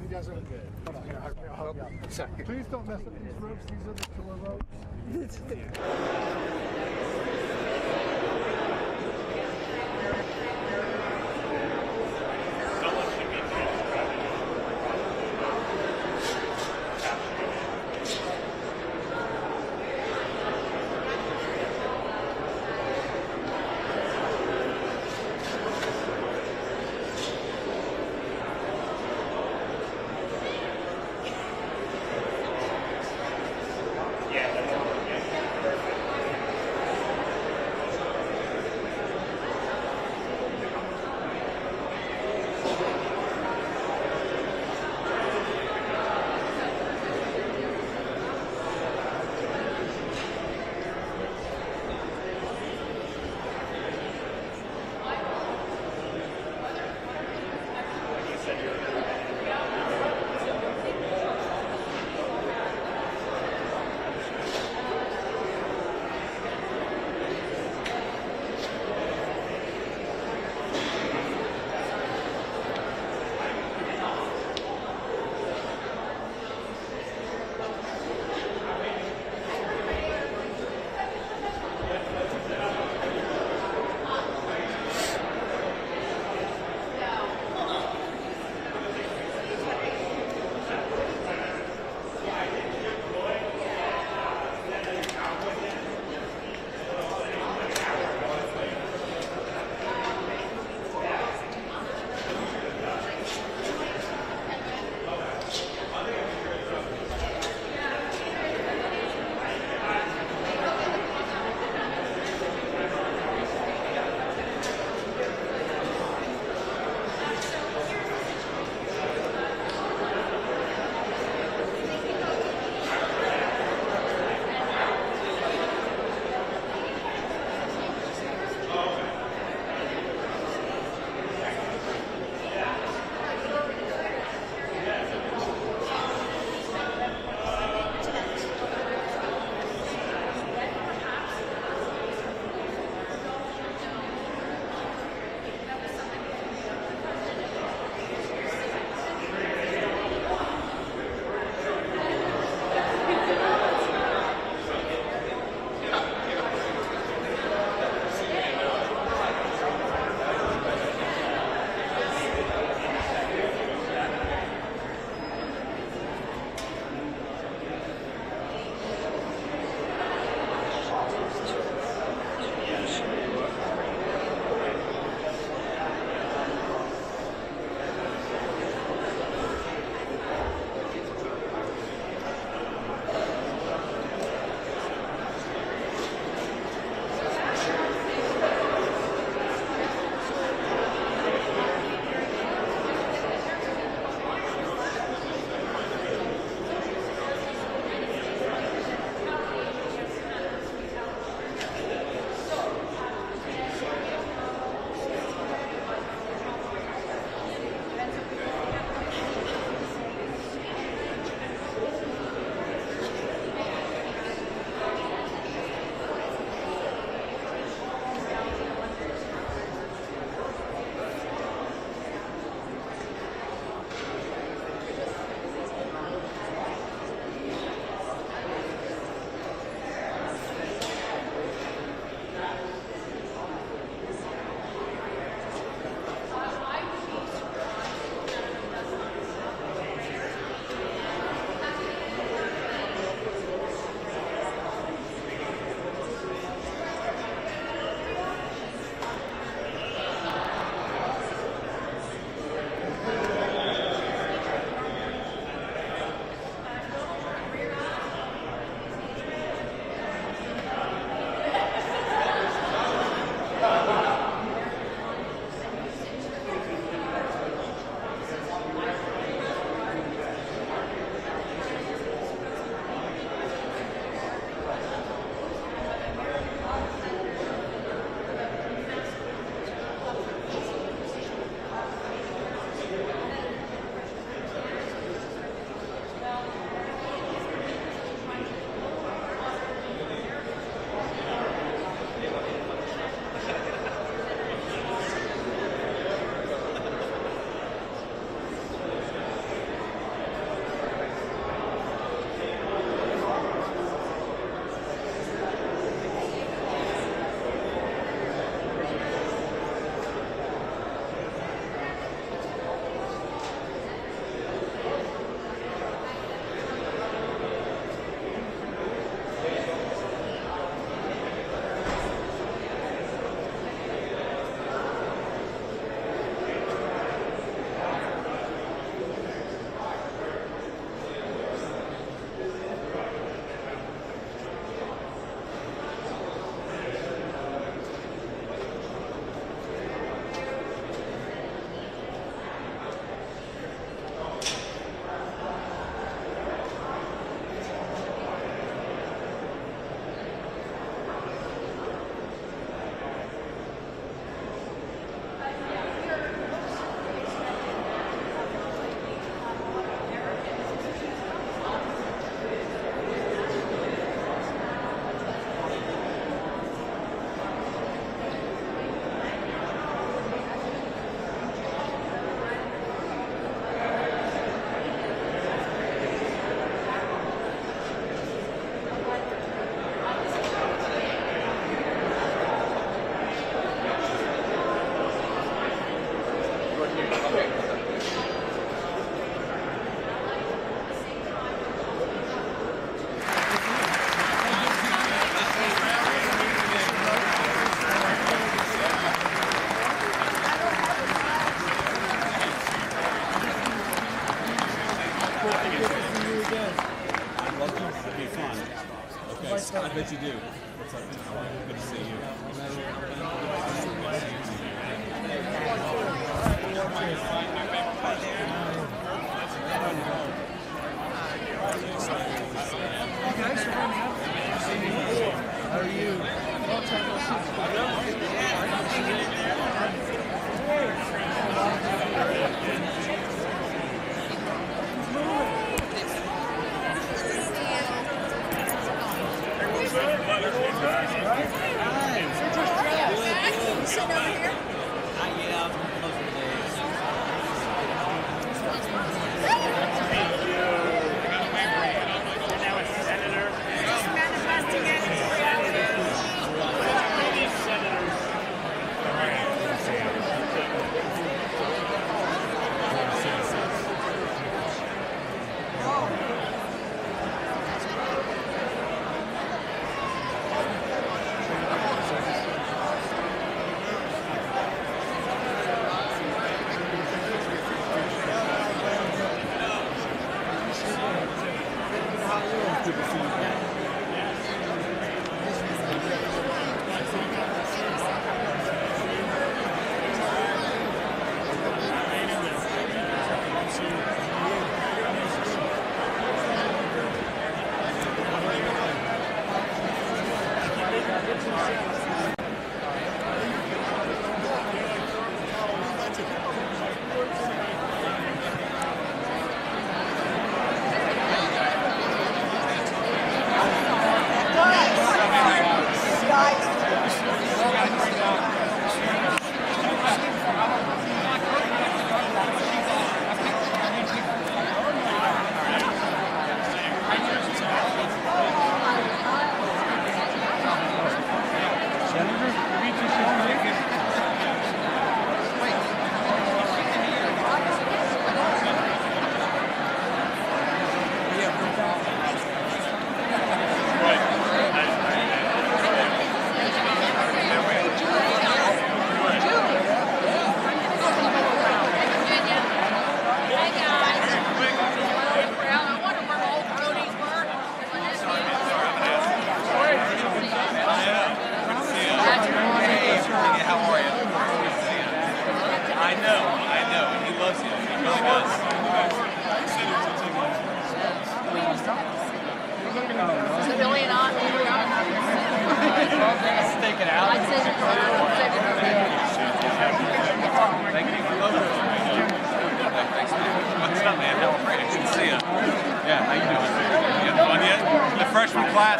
doesn't. Hold on, here, I'll help you out. Sorry. Please don't mess up these ropes. These are the killer ropes. Thanks. I bet you do. What's up, man? Good to see you. How are you? Sitting over here?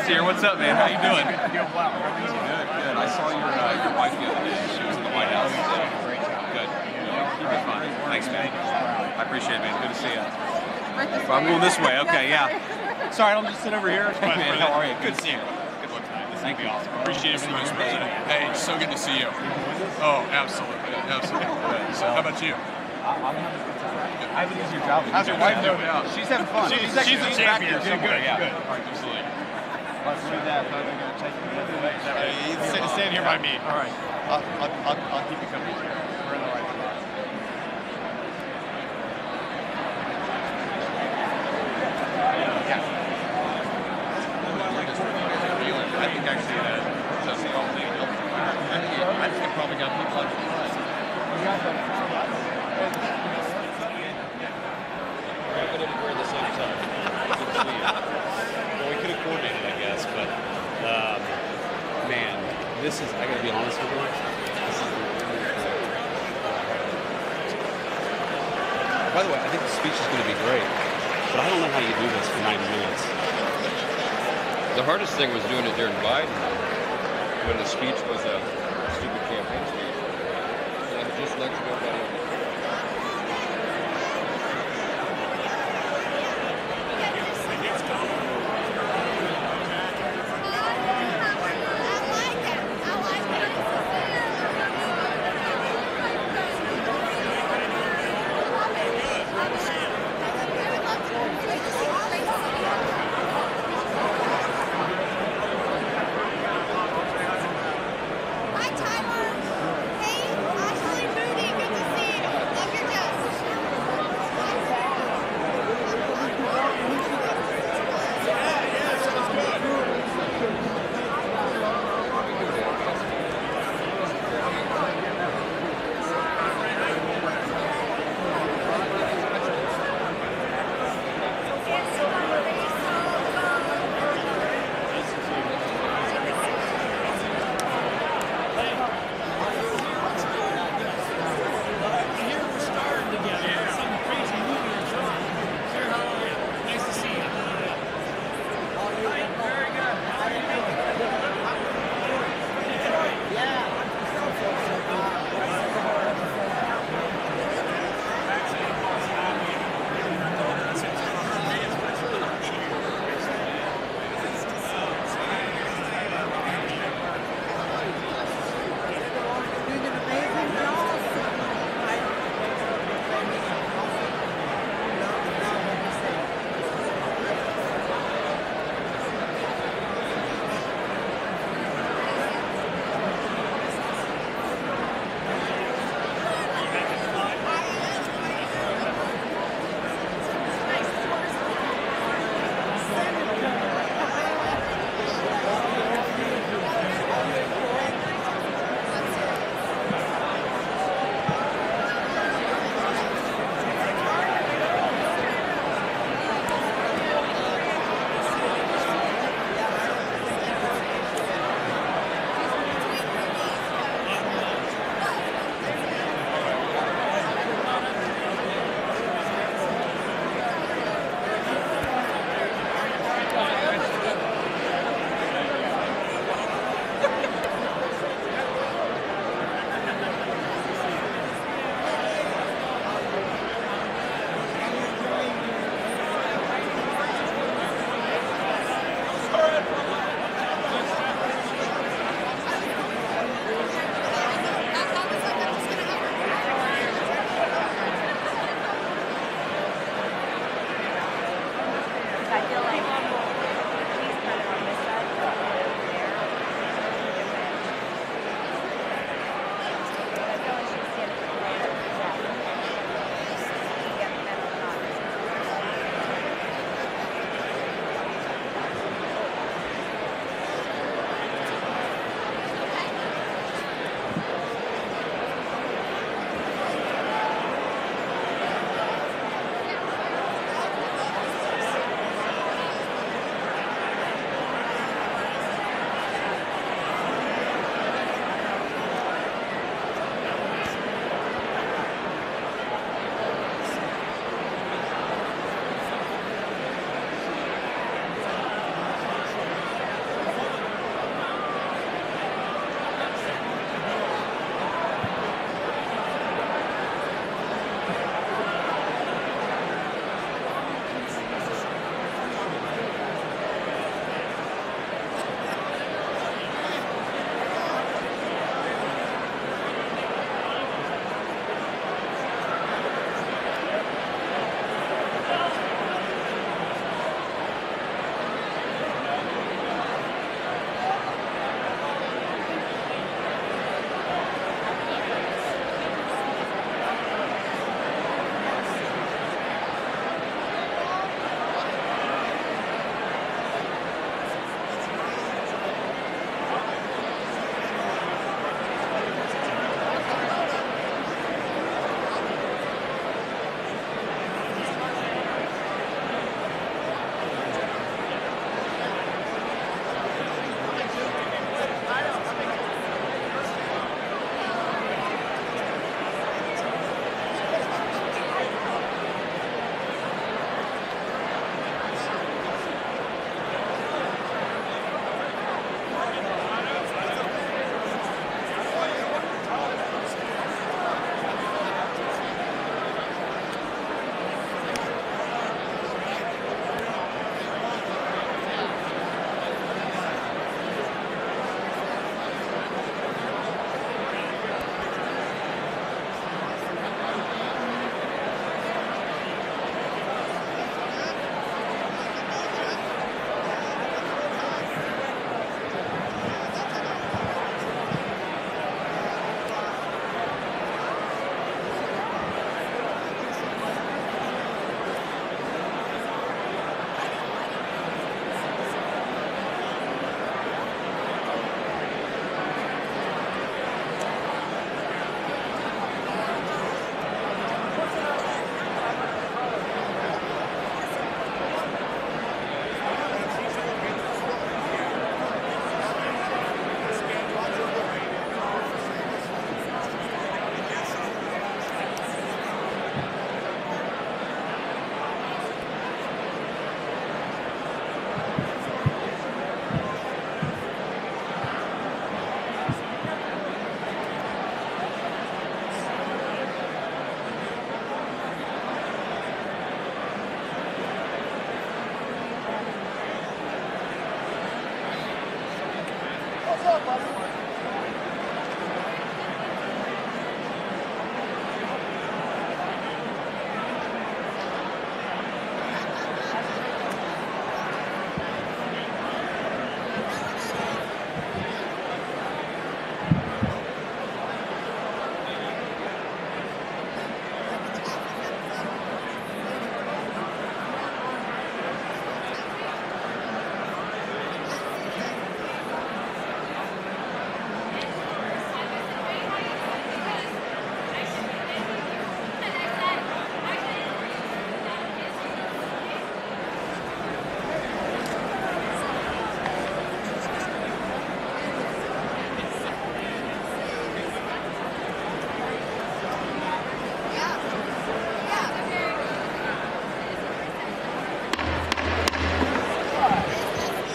Here, what's up, man? How you doing? Doing well. Good, good. I saw your wife the other day. She was in the White House. Great job. Good. Keep it fun. Thanks, man. I appreciate it, man. Good to see you. I'm going this way. Okay, yeah. Sorry, I don't just sit over here. Hey, man, how are you? Good to see you. Good luck tonight. This is going to be awesome. Appreciate it, Vice President. Hey, so good to see you. Oh, absolutely. Absolutely. So, how about you? I'm having a good time. I have an easier job. How's your wife doing now? She's having fun. She's a champion. Good. Yeah. Good. Absolutely. Let's do that. I'm going to take you the other way. Stand here by me. All right. I'll keep you company here. We're in the right spot. I think actually that's the only thing. I think it probably got people out of the line. But we're at the same time. Well, we could have coordinated, I guess, but man, this is, I gotta be honest with you, this is by the way, I think the speech is going to be great, but I don't know how you do this for 90 minutes. The hardest thing was doing it during Biden, when the speech was a stupid campaign speech. And I just lectured everybody. Hi, Tyler. Hey, Ashley, Moody, good to see you.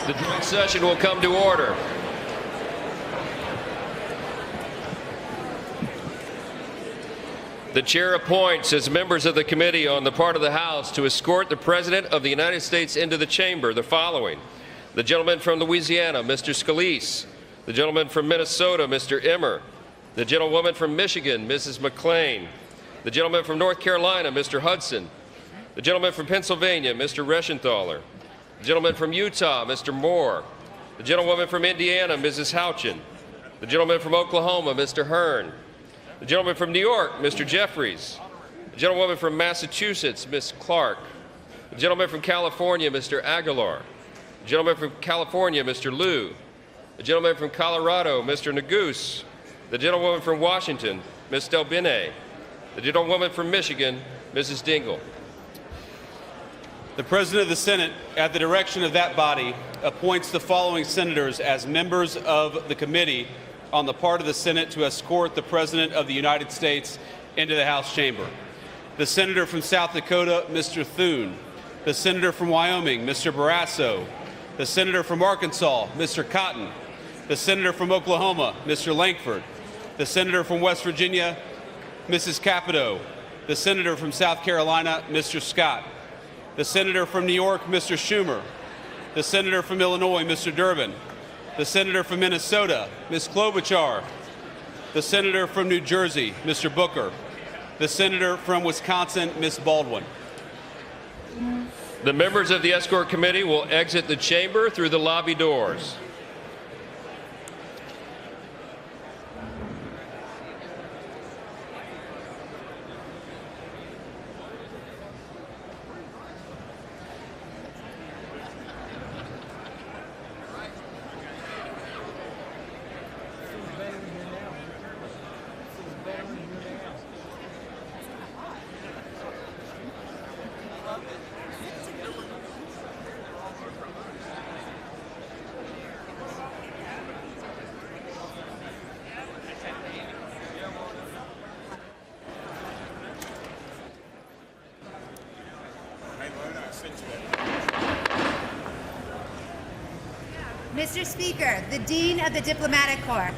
The joint session will come to order. The chair appoints as members of the committee on the part of the House to escort the President of the United States into the chamber the following: the gentleman from Louisiana, Mr. Scalise; the gentleman from Minnesota, Mr. Emmer; the gentlewoman from Michigan, Mrs. McClain; the gentleman from North Carolina, Mr. Hudson; the gentleman from Pennsylvania, Mr. Reschenthaler; the gentleman from Utah, Mr. Moore; the gentlewoman from Indiana, Mrs. Houchin; the gentleman from Oklahoma, Mr. Hearn; the gentleman from New York, Mr. Jeffries; the gentlewoman from Massachusetts, Ms. Clark; the gentleman from California, Mr. Aguilar; the gentleman from California, Mr. Liu; the gentleman from Colorado, Mr. Neguse; the gentlewoman from Washington, Ms. Delbene; the gentlewoman from Michigan, Mrs. Dingell. The President of the Senate, at the direction of that body, appoints the following senators as members of the committee on the part of the Senate to escort the President of the United States into the House chamber: the Senator from South Dakota, Mr. Thune; the Senator from Wyoming, Mr. Barrasso; the Senator from Arkansas, Mr. Cotton; the Senator from Oklahoma, Mr. Lankford; the Senator from West Virginia, Mrs. Capito; the Senator from South Carolina, Mr. Scott; the Senator from New York, Mr. Schumer; the Senator from Illinois, Mr. Durbin; the Senator from Minnesota, Ms. Klobuchar; the Senator from New Jersey, Mr. Booker; the Senator from Wisconsin, Ms. Baldwin. The members of the Escort Committee will exit the chamber through the lobby doors. Mr. Speaker, the Dean of the Diplomatic Corps.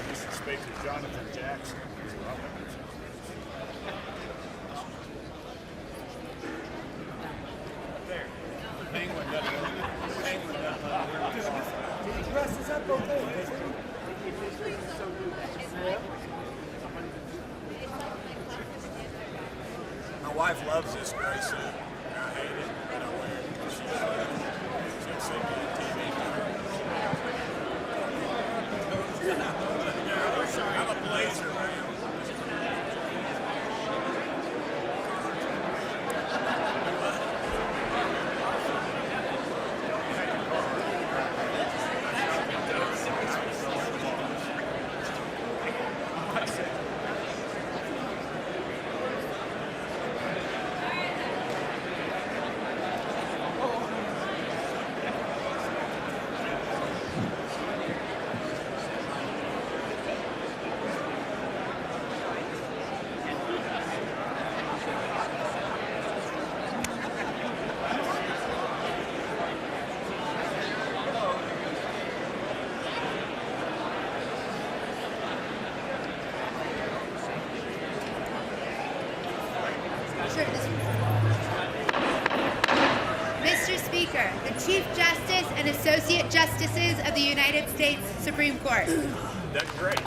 Mr. Speaker, Jonathan Jackson. My wife loves this gray suit. I hate it, but I wear it. She'll see me on TV. I'm a blazer, man. Mr. Speaker, the Chief Justice and Associate Justices of the United States Supreme Court. That's great.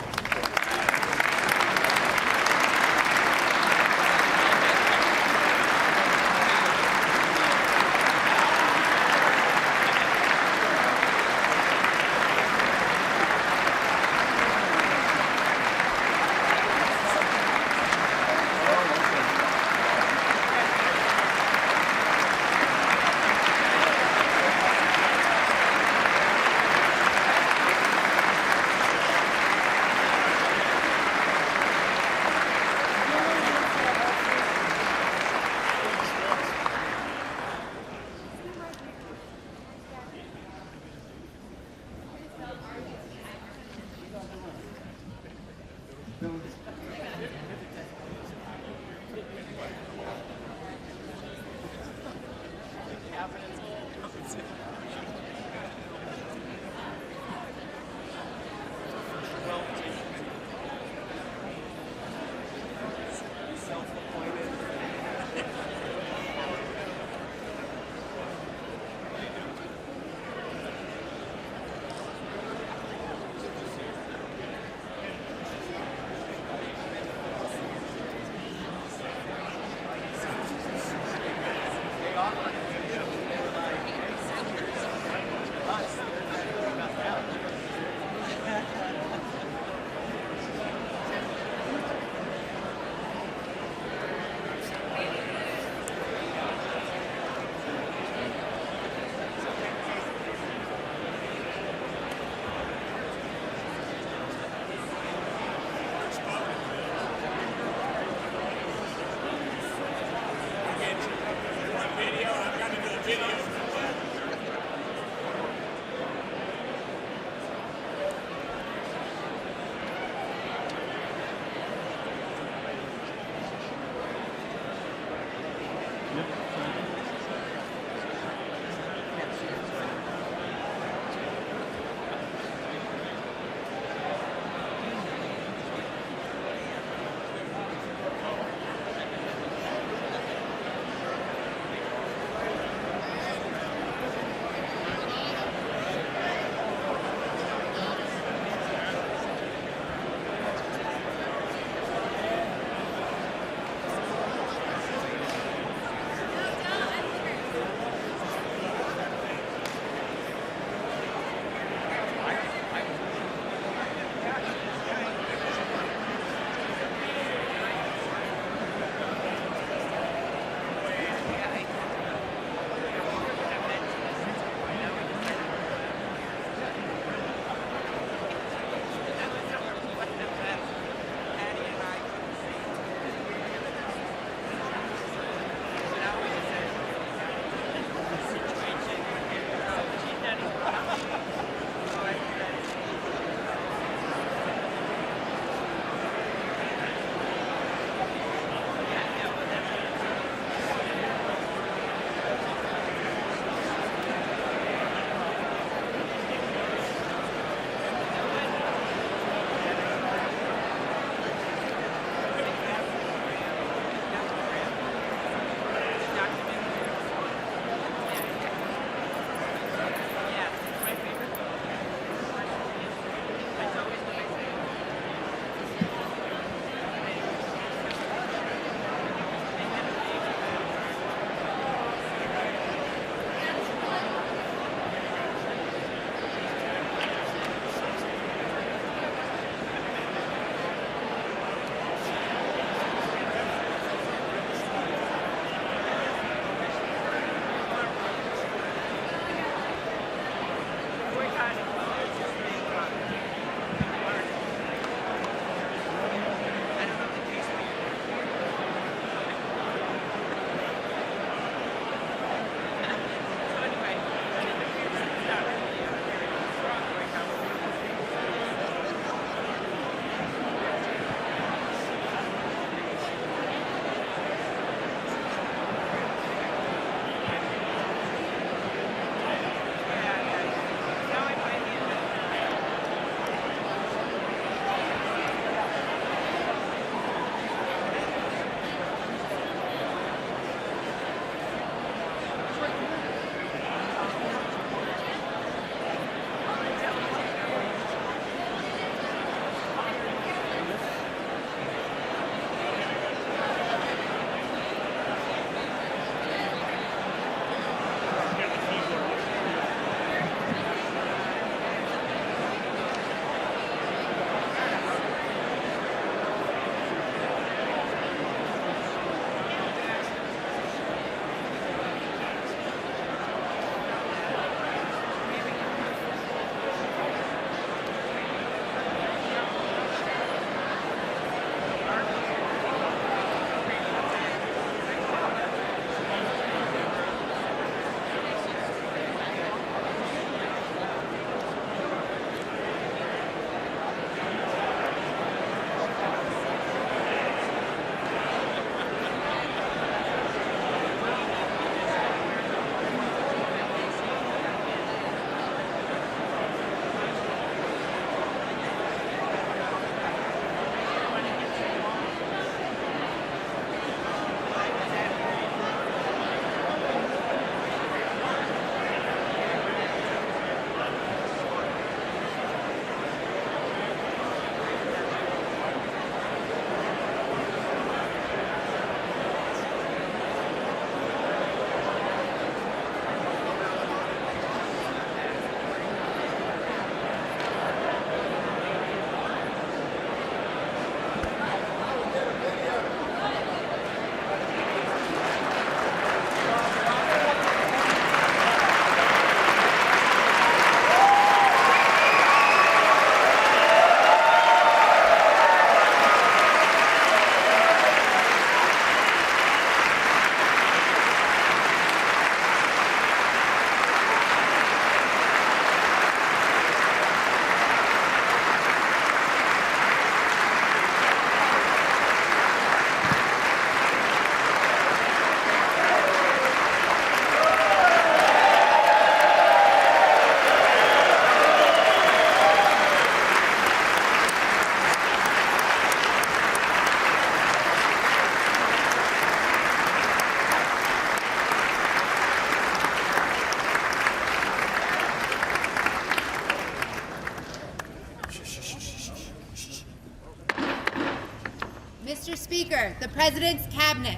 enter the President's Cabinet.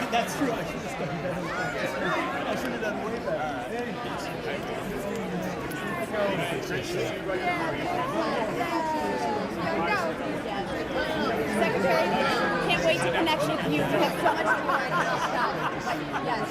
That's true. I should have done better. I should have done way Secretary, can't wait to connect with you. You have so much to talk. Yes.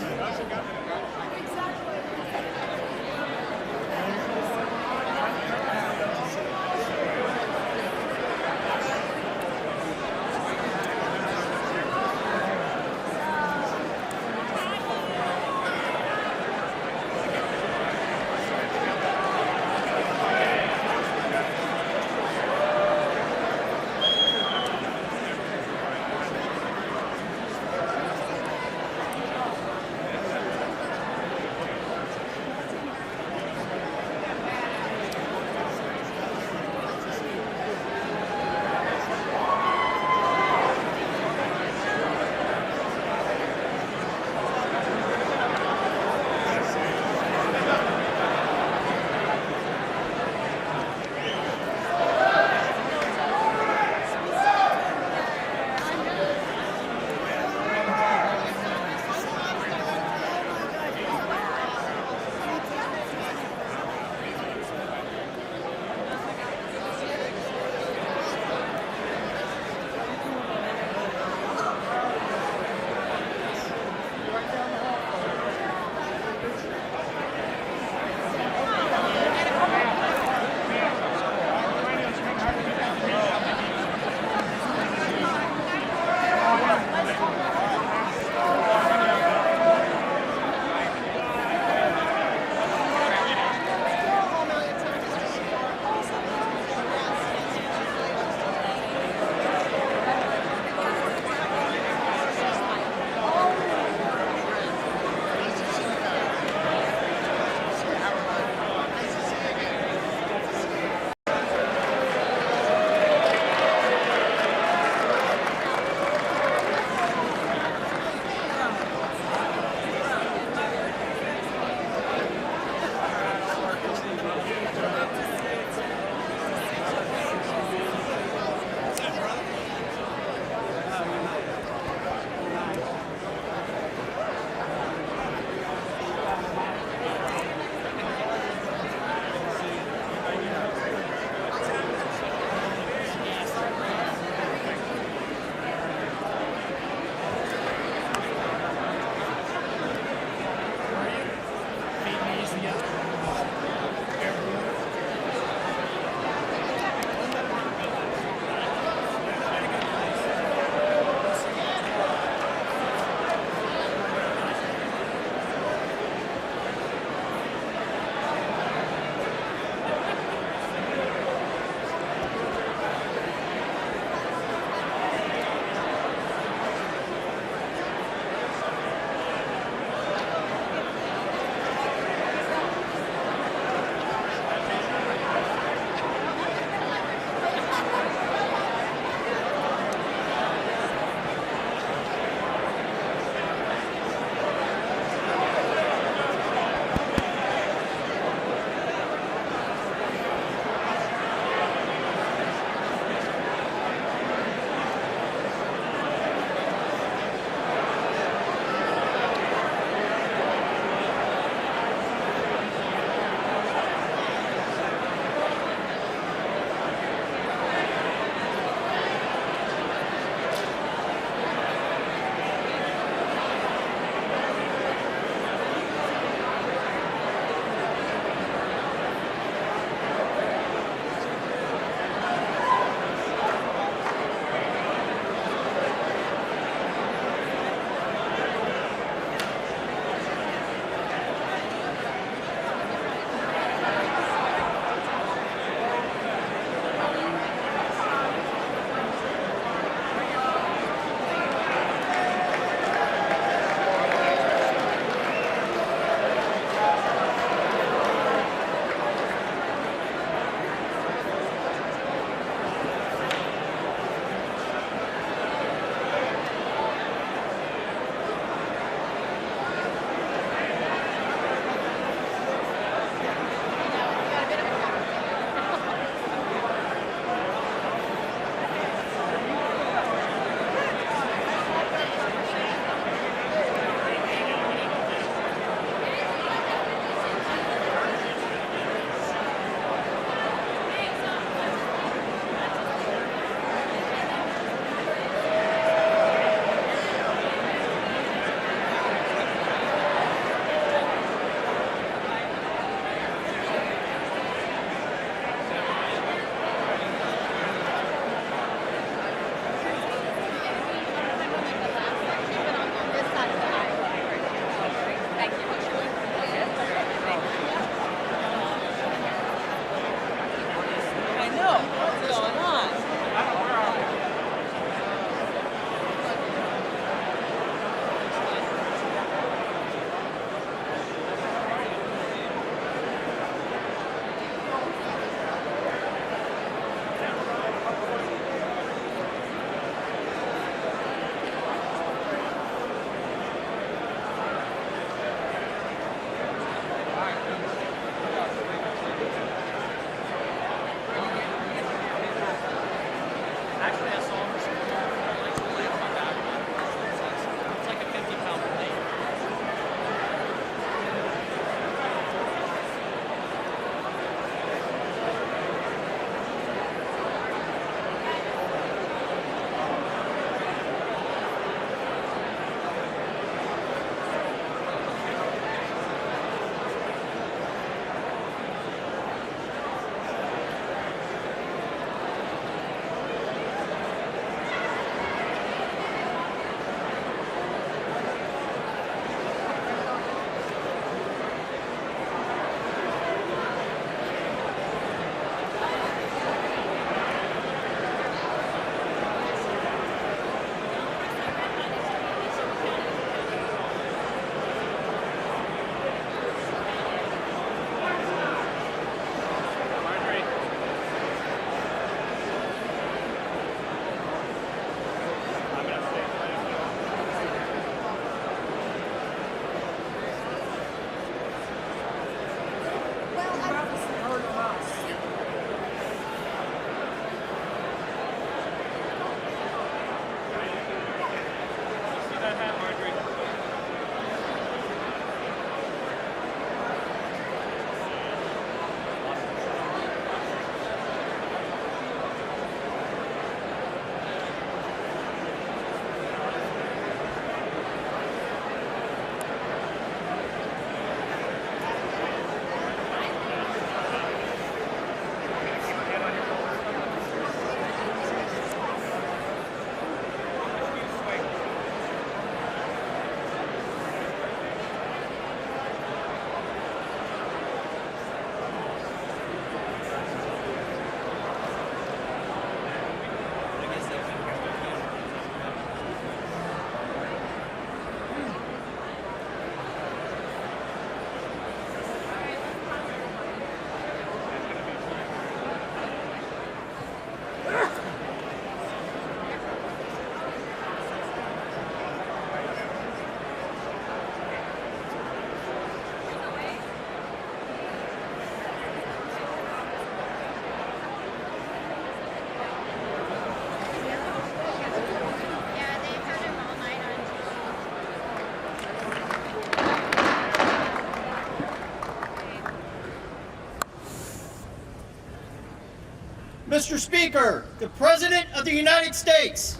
Mr. Speaker, the President of the United States.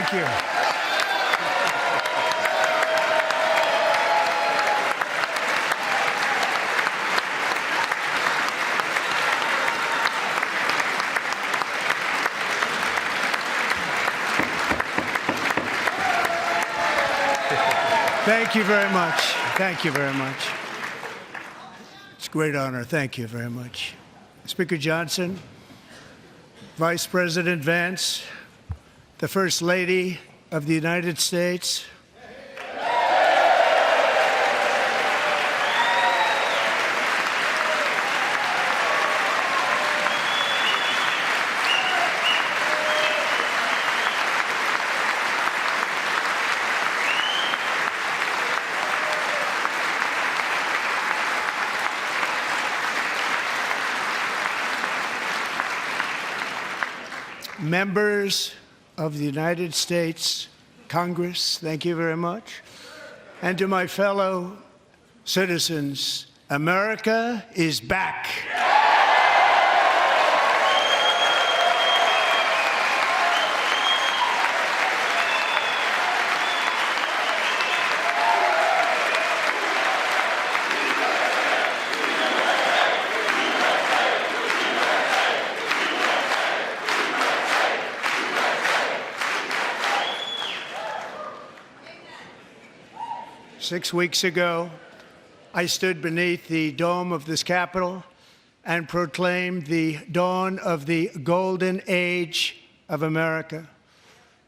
Thank you. Thank you very much. Thank you very much. It's a great honor. Thank you very much. Speaker Johnson, Vice President Vance, the First Lady of the United States, members of the United States Congress, thank you very much. And to my fellow citizens, America is back. 6 weeks ago, I stood beneath the dome of this Capitol and proclaimed the dawn of the golden age of America.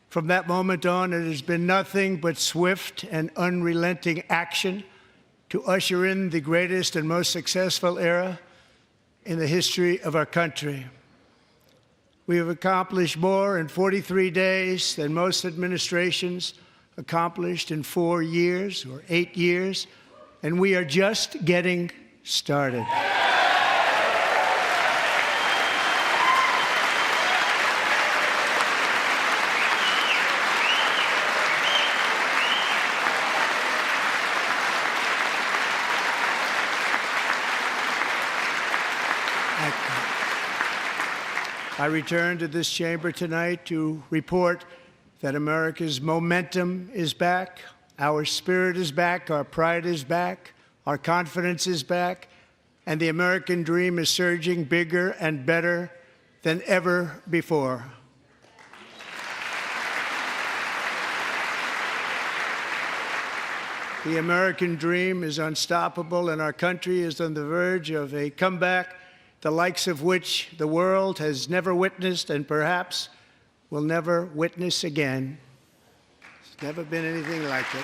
From that moment on, it has been nothing but swift and unrelenting action to usher in the greatest and most successful era in the history of our country. We have accomplished more in 43 days than most administrations accomplished in 4 years or 8 years, and we are just getting started. I return to this chamber tonight to report that America's momentum is back, our spirit is back, our pride is back, our confidence is back, and the American dream is surging bigger and better than ever before. The American dream is unstoppable, and our country is on the verge of a comeback, the likes of which the world has never witnessed and perhaps will never witness again. There's never been anything like it.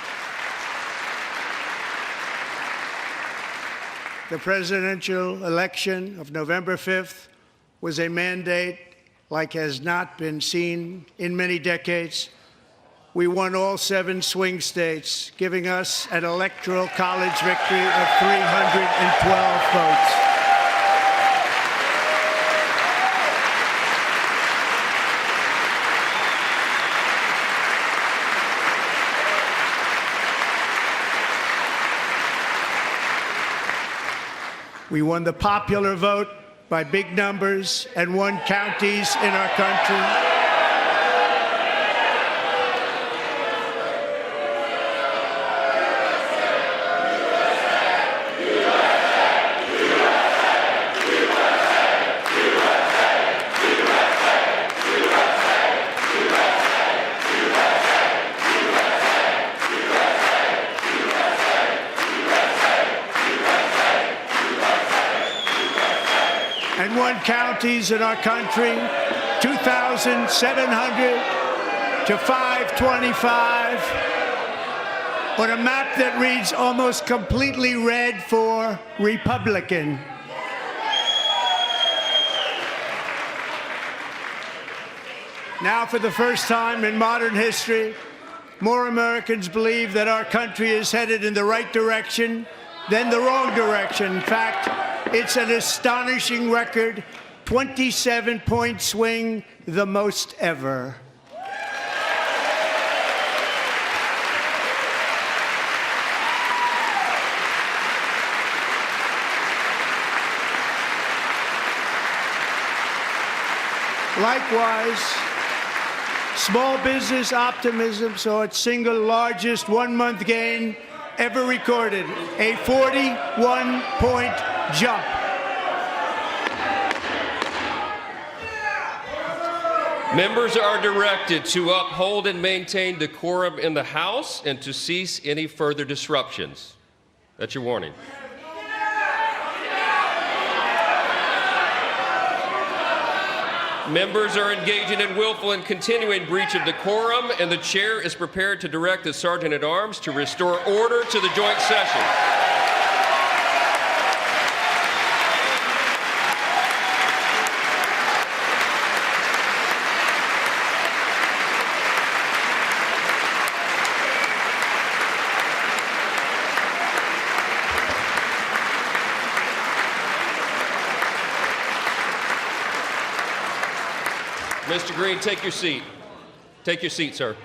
The presidential election of November 5th was a mandate like has not been seen in many decades. We won all 7 swing states, giving us an electoral college victory of 312 votes. We won the popular vote by big numbers and won counties in our country. And won counties in our country, 2,700 to 525, on a map that reads almost completely red for Republican. Now, for the first time in modern history, more Americans believe that our country is headed in the right direction than the wrong direction. In fact, it's an astonishing record, 27-point swing, the most ever. Small business optimism saw its single largest one-month gain ever recorded, a 41-point jump. Members are directed to uphold and maintain decorum in the House and to cease any further disruptions. That's your warning. Members are engaging in willful and continuing breach of decorum, and the chair is prepared to direct the Sergeant-at-Arms to restore order to the joint session. Mr. Green, take your seat. Take your seat, sir.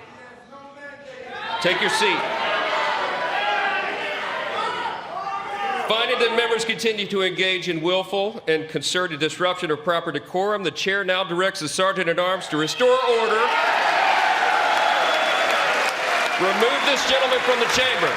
Take your seat. Finding that members continue to engage in willful and concerted disruption of proper decorum, the chair now directs the Sergeant-at-Arms to restore order. Remove this gentleman from the chamber.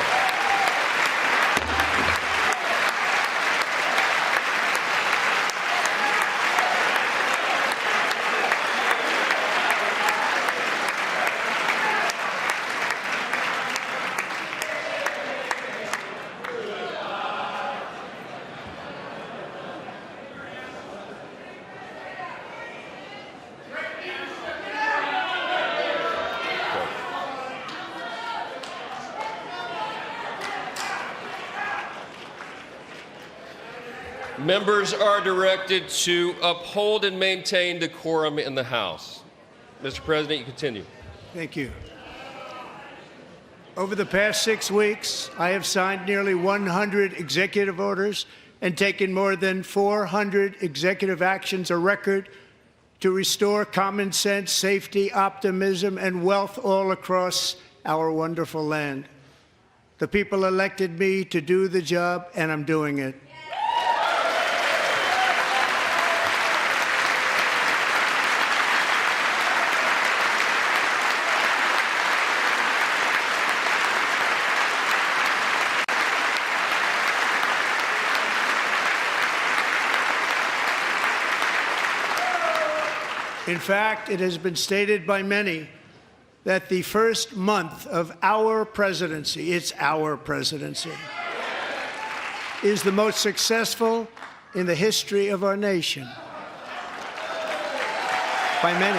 Members are directed to uphold and maintain decorum in the House. Mr. President, you continue. Thank you. Over the past 6 weeks, I have signed nearly 100 executive orders and taken more than 400 executive actions, a record to restore common sense, safety, optimism, and wealth all across our wonderful land. The people elected me to do the job, and I'm doing it. In fact, it has been stated by many that the first month of our presidency, it's our presidency, is the most successful in the history of our nation. By many.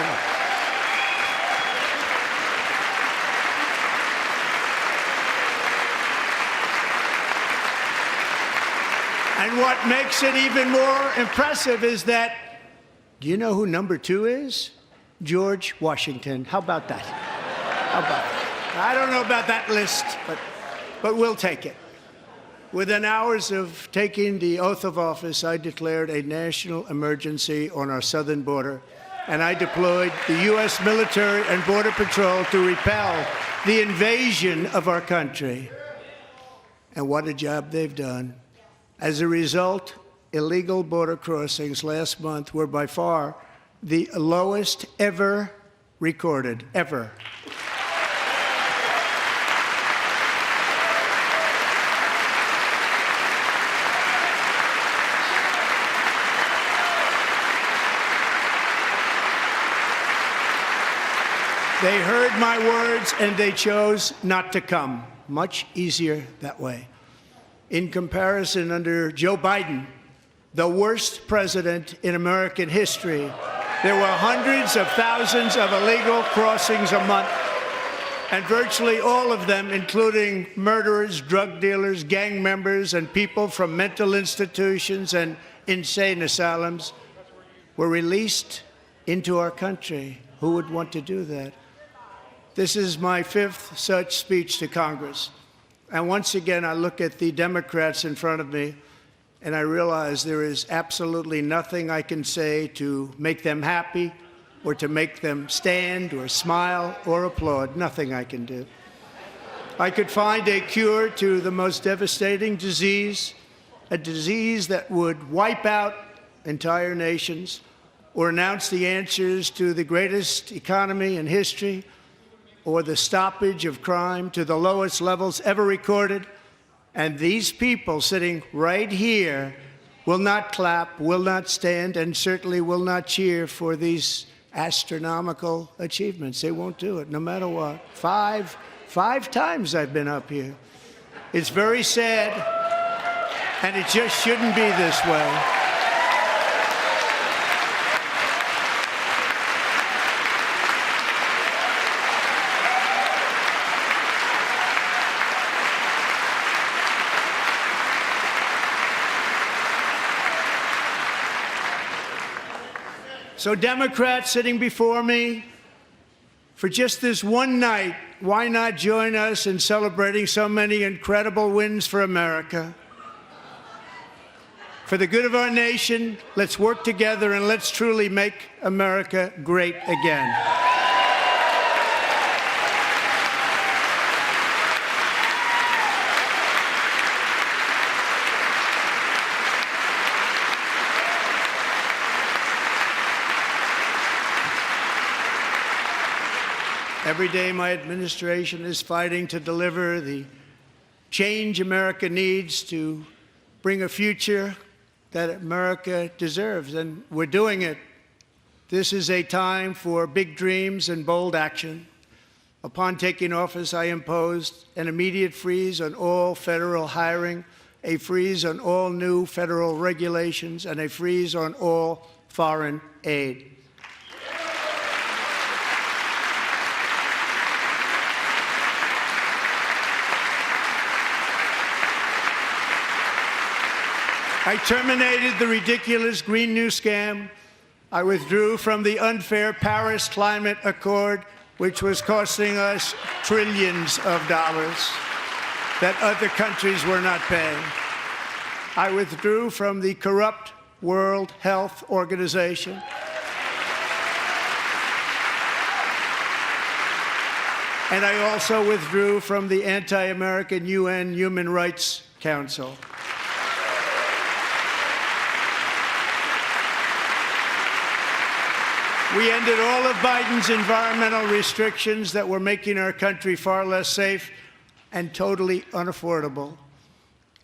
And what makes it even more impressive is that, do you know who number 2 is? George Washington. How about that? How about that? I don't know about that list, but we'll take it. Within hours of taking the oath of office, I declared a national emergency on our southern border, and I deployed the U.S. military and Border Patrol to repel the invasion of our country. And what a job they've done. As a result, illegal border crossings last month were by far the lowest ever recorded, ever. They heard my words and they chose not to come. Much easier that way. In comparison, under Joe Biden, the worst president in American history, there were hundreds of thousands of illegal crossings a month, and virtually all of them, including murderers, drug dealers, gang members, and people from mental institutions and insane asylums, were released into our country. Who would want to do that? This is my 5th such speech to Congress. And once again, I look at the Democrats in front of me, and I realize there is absolutely nothing I can say to make them happy or to make them stand or smile or applaud. Nothing I can do. I could find a cure to the most devastating disease, a disease that would wipe out entire nations, or announce the answers to the greatest economy in history or the stoppage of crime to the lowest levels ever recorded. And these people sitting right here will not clap, will not stand, and certainly will not cheer for these astronomical achievements. They won't do it, no matter what. Five times I've been up here. It's very sad, and it just shouldn't be this way. So Democrats sitting before me, for just this one night, why not join us in celebrating so many incredible wins for America? For the good of our nation, let's work together and let's truly make America great again. Every day, my administration is fighting to deliver the change America needs to bring a future that America deserves, and we're doing it. This is a time for big dreams and bold action. Upon taking office, I imposed an immediate freeze on all federal hiring, a freeze on all new federal regulations, and a freeze on all foreign aid. I terminated the ridiculous Green New Scam. I withdrew from the unfair Paris Climate Accord, which was costing us trillions of dollars that other countries were not paying. I withdrew from the corrupt World Health Organization. And I also withdrew from the anti-American UN Human Rights Council. We ended all of Biden's environmental restrictions that were making our country far less safe and totally unaffordable.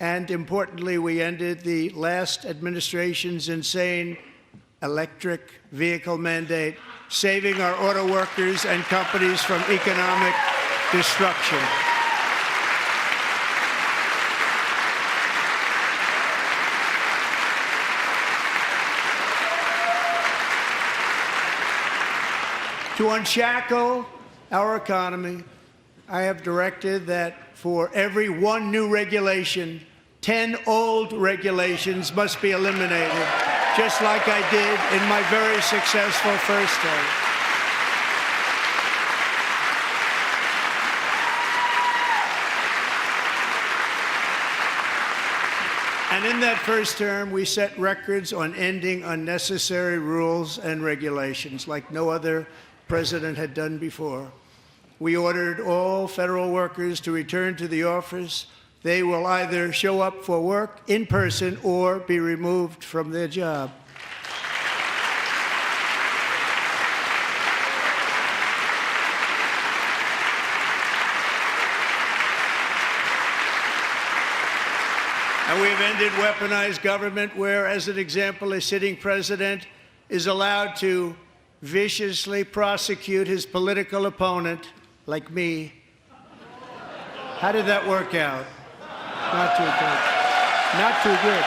And importantly, we ended the last administration's insane electric vehicle mandate, saving our auto workers and companies from economic destruction. To unshackle our economy, I have directed that for every one new regulation, 10 old regulations must be eliminated, just like I did in my very successful first term. And in that first term, we set records on ending unnecessary rules and regulations like no other president had done before. We ordered all federal workers to return to the office. They will either show up for work in person or be removed from their job. And we have ended weaponized government where, as an example, a sitting president is allowed to viciously prosecute his political opponent, like me. How did that work out? Not too good. Not too good.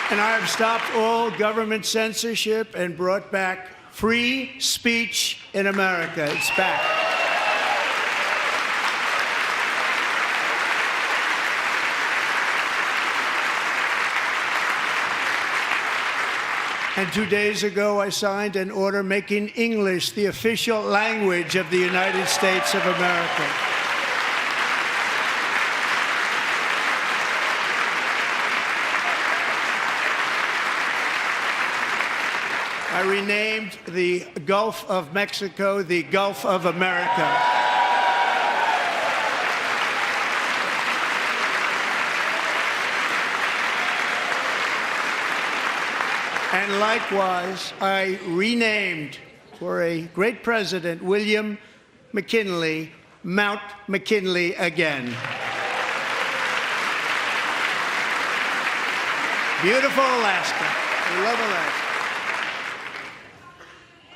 And I have stopped all government censorship and brought back free speech in America. It's back. And 2 days ago, I signed an order making English the official language of the United States of America. I renamed the Gulf of Mexico the Gulf of America. And likewise, I renamed, for a great president, William McKinley, Mount McKinley again. Beautiful Alaska. We love Alaska.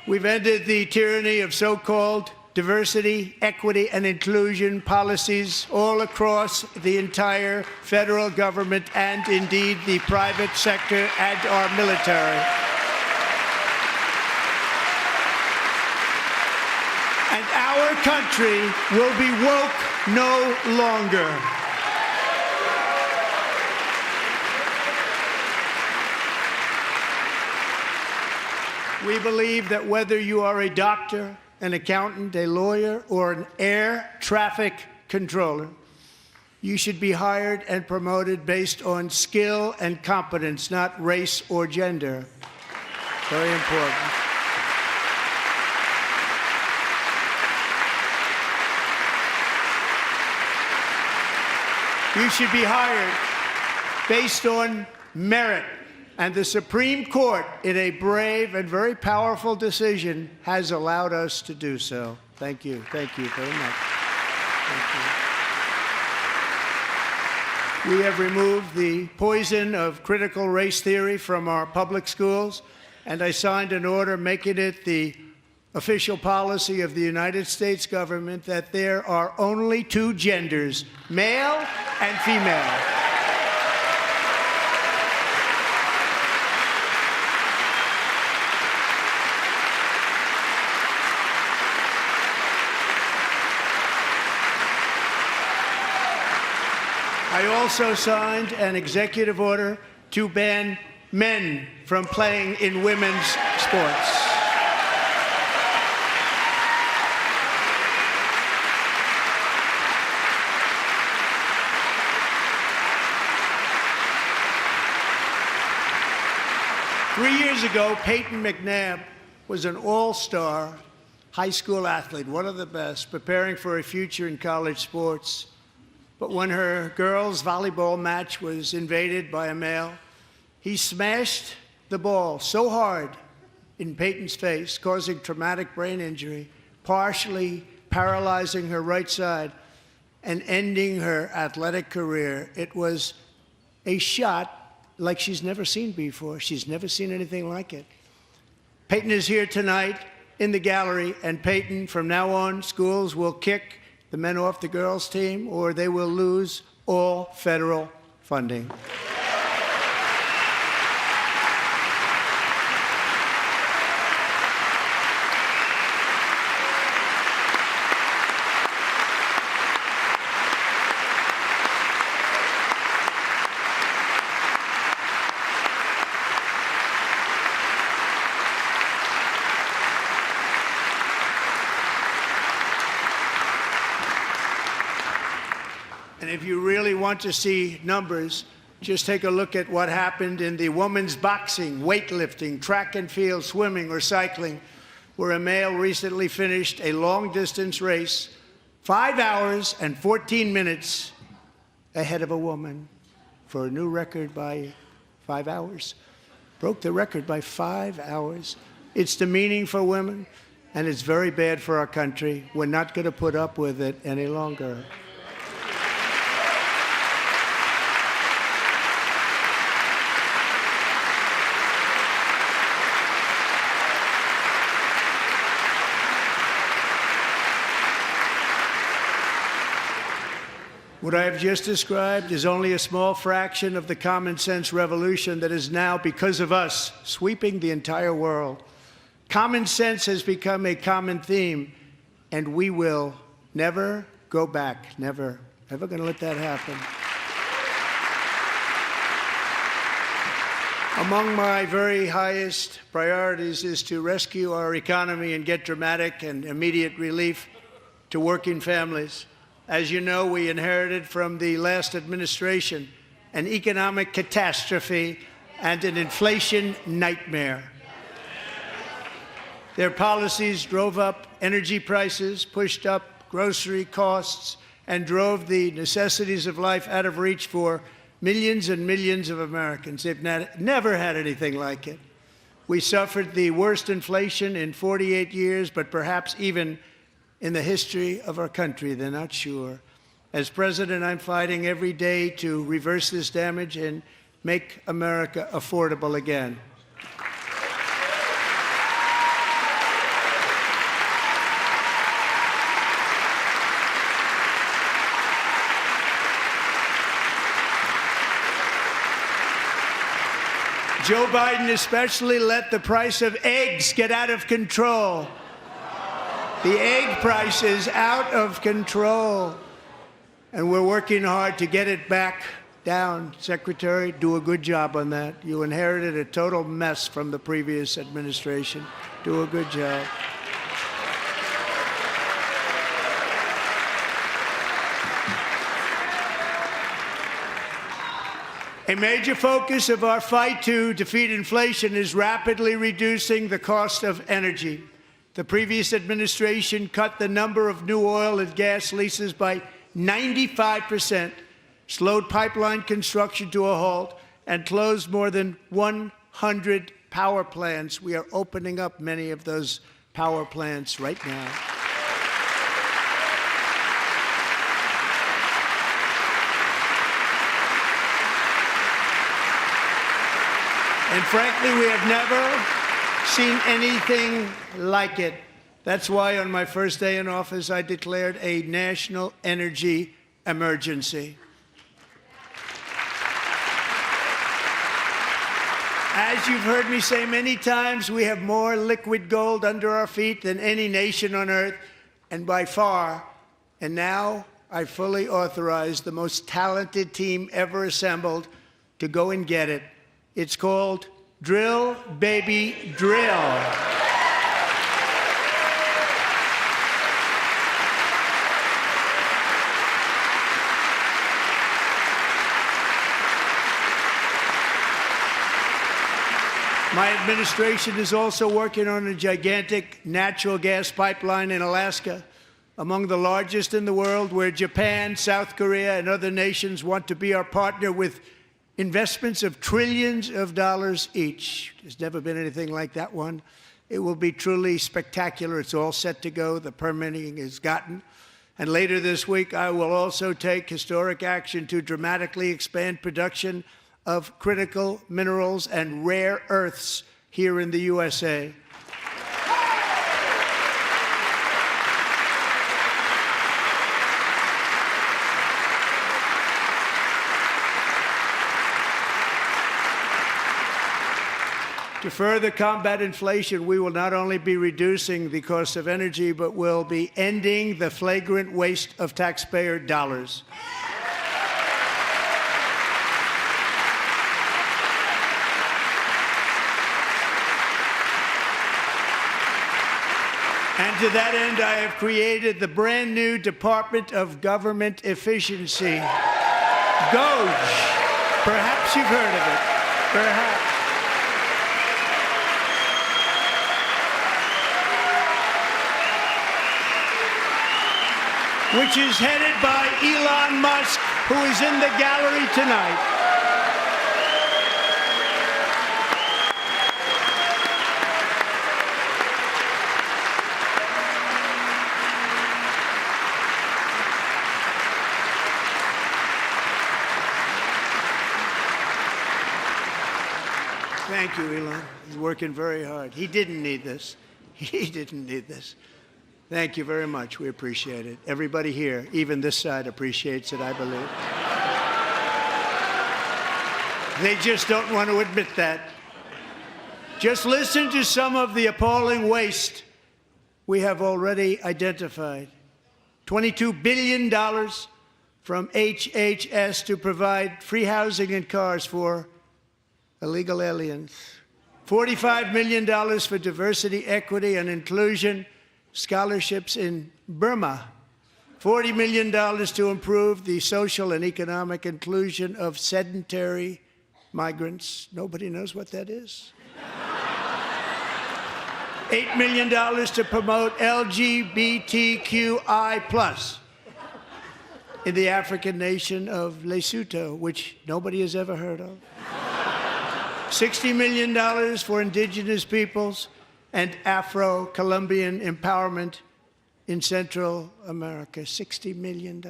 We've ended the tyranny of so-called diversity, equity, and inclusion policies all across the entire federal government and indeed the private sector and our military. And our country will be woke no longer. We believe that whether you are a doctor, an accountant, a lawyer, or an air traffic controller, you should be hired and promoted based on skill and competence, not race or gender. Very important. You should be hired based on merit. And the Supreme Court, in a brave and very powerful decision, has allowed us to do so. Thank you. Thank you very much. Thank you. We have removed the poison of critical race theory from our public schools, and I signed an order making it the official policy of the United States government that there are only two genders, male and female. I also signed an executive order to ban men from playing in women's sports. Three years ago, Peyton McNabb was an all-star high school athlete, one of the best, preparing for a future in college sports. But when her girls' volleyball match was invaded by a male, he smashed the ball so hard in Peyton's face, causing traumatic brain injury, partially paralyzing her right side and ending her athletic career. It was a shot like she's never seen before. She's never seen anything like it. Peyton is here tonight in the gallery, and Peyton, from now on, schools will kick the men off the girls' team, or they will lose all federal funding. And if you really want to see numbers, just take a look at what happened in the women's boxing, weightlifting, track and field, swimming, or cycling, where a male recently finished a long-distance race 5 hours and 14 minutes ahead of a woman for a new record by 5 hours. Broke the record by 5 hours. It's demeaning for women, and it's very bad for our country. We're not going to put up with it any longer. What I have just described is only a small fraction of the common sense revolution that is now, because of us, sweeping the entire world. Common sense has become a common theme, and we will never go back. Never. Never going to let that happen. Among my very highest priorities is to rescue our economy and get dramatic and immediate relief to working families. As you know, we inherited from the last administration an economic catastrophe and an inflation nightmare. Their policies drove up energy prices, pushed up grocery costs, and drove the necessities of life out of reach for millions and millions of Americans. They've never had anything like it. We suffered the worst inflation in 48 years, but perhaps even in the history of our country. They're not sure. As president, I'm fighting every day to reverse this damage and make America affordable again. Joe Biden especially let the price of eggs get out of control. The egg price is out of control, and we're working hard to get it back down. Secretary, do a good job on that. You inherited a total mess from the previous administration. Do a good job. A major focus of our fight to defeat inflation is rapidly reducing the cost of energy. The previous administration cut the number of new oil and gas leases by 95%, slowed pipeline construction to a halt, and closed more than 100 power plants. We are opening up many of those power plants right now. And frankly, we have never seen anything like it. That's why on my first day in office, I declared a national energy emergency. As you've heard me say many times, we have more liquid gold under our feet than any nation on earth, and by far. And now I fully authorize the most talented team ever assembled to go and get it. It's called Drill, Baby, Drill. My administration is also working on a gigantic natural gas pipeline in Alaska, among the largest in the world, where Japan, South Korea, and other nations want to be our partner with investments of trillions of dollars each. There's never been anything like that one. It will be truly spectacular. It's all set to go. The permitting is gotten. And later this week, I will also take historic action to dramatically expand production of critical minerals and rare earths here in the USA. To further combat inflation, we will not only be reducing the cost of energy, but will be ending the flagrant waste of taxpayer dollars. And to that end, I have created the brand new Department of Government Efficiency, DOGE. Perhaps you've heard of it. Perhaps. Which is headed by Elon Musk, who is in the gallery tonight. Thank you, Elon. He's working very hard. He didn't need this. He didn't need this. Thank you very much. We appreciate it. Everybody here, even this side, appreciates it, I believe. They just don't want to admit that. Just listen to some of the appalling waste we have already identified. $22 billion from HHS to provide free housing and cars for illegal aliens. $45 million for diversity, equity, and inclusion scholarships in Burma. $40 million to improve the social and economic inclusion of sedentary migrants. Nobody knows what that is. $8 million to promote LGBTQI+ in the African nation of Lesotho, which nobody has ever heard of. $60 million for indigenous peoples and Afro-Colombian empowerment in Central America. $60 million.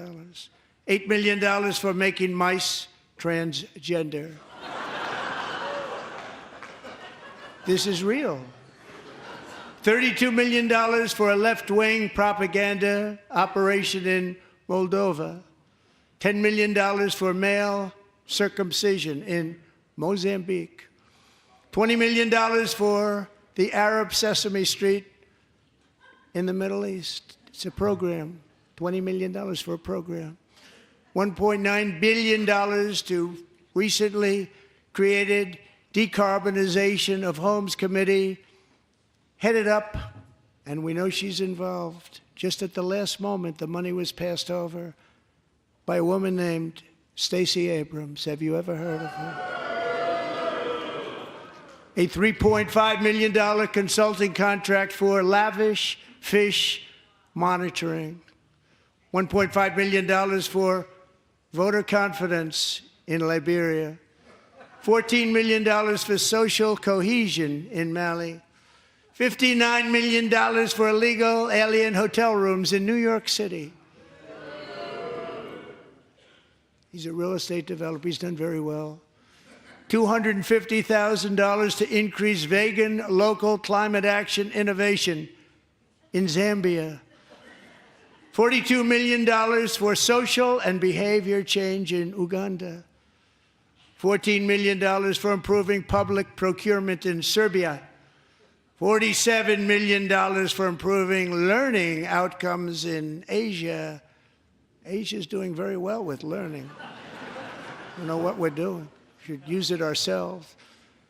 $8 million for making mice transgender. This is real. $32 million for a left-wing propaganda operation in Moldova. $10 million for male circumcision in Mozambique. $20 million for the Arab Sesame Street in the Middle East. It's a program. $20 million for a program. $1.9 billion to recently created Decarbonization of Homes Committee, headed up, and we know she's involved. Just at the last moment, the money was passed over by a woman named Stacey Abrams. Have you ever heard of her? A $3.5 million consulting contract for lavish fish monitoring. $1.5 million for voter confidence in Liberia. $14 million for social cohesion in Mali. $59 million for illegal alien hotel rooms in New York City. He's a real estate developer. He's done very well. $250,000 to increase vegan local climate action innovation in Zambia. $42 million for social and behavior change in Uganda. $14 million for improving public procurement in Serbia. $47 million for improving learning outcomes in Asia. Asia's doing very well with learning. We know what we're doing. We should use it ourselves.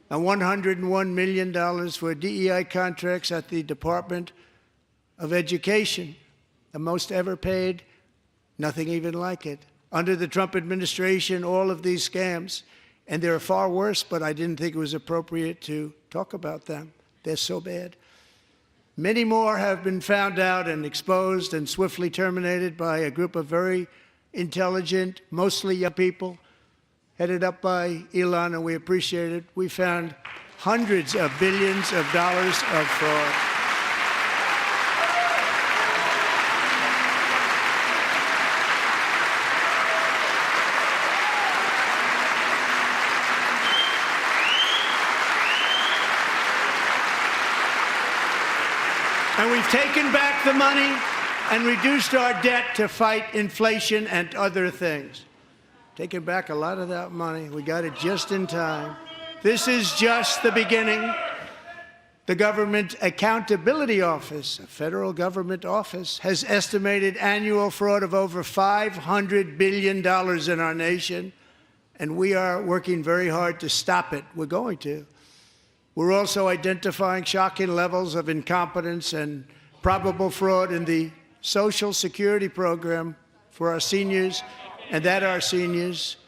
And $101 million for DEI contracts at the Department of Education, the most ever paid, nothing even like it. Under the Trump administration, all of these scams, and they're far worse, but I didn't think it was appropriate to talk about them. They're so bad. Many more have been found out and exposed and swiftly terminated by a group of very intelligent, mostly young people, headed up by Elon, and we appreciate it. We found hundreds of billions of dollars of fraud. And we've taken back the money and reduced our debt to fight inflation and other things. Taken back a lot of that money. We got it just in time. This is just the beginning. The Government Accountability Office, a federal government office, has estimated annual fraud of over $500 billion in our nation, and we are working very hard to stop it. We're going to. We're also identifying shocking levels of incompetence and probable fraud in the Social Security program for our seniors, and that our seniors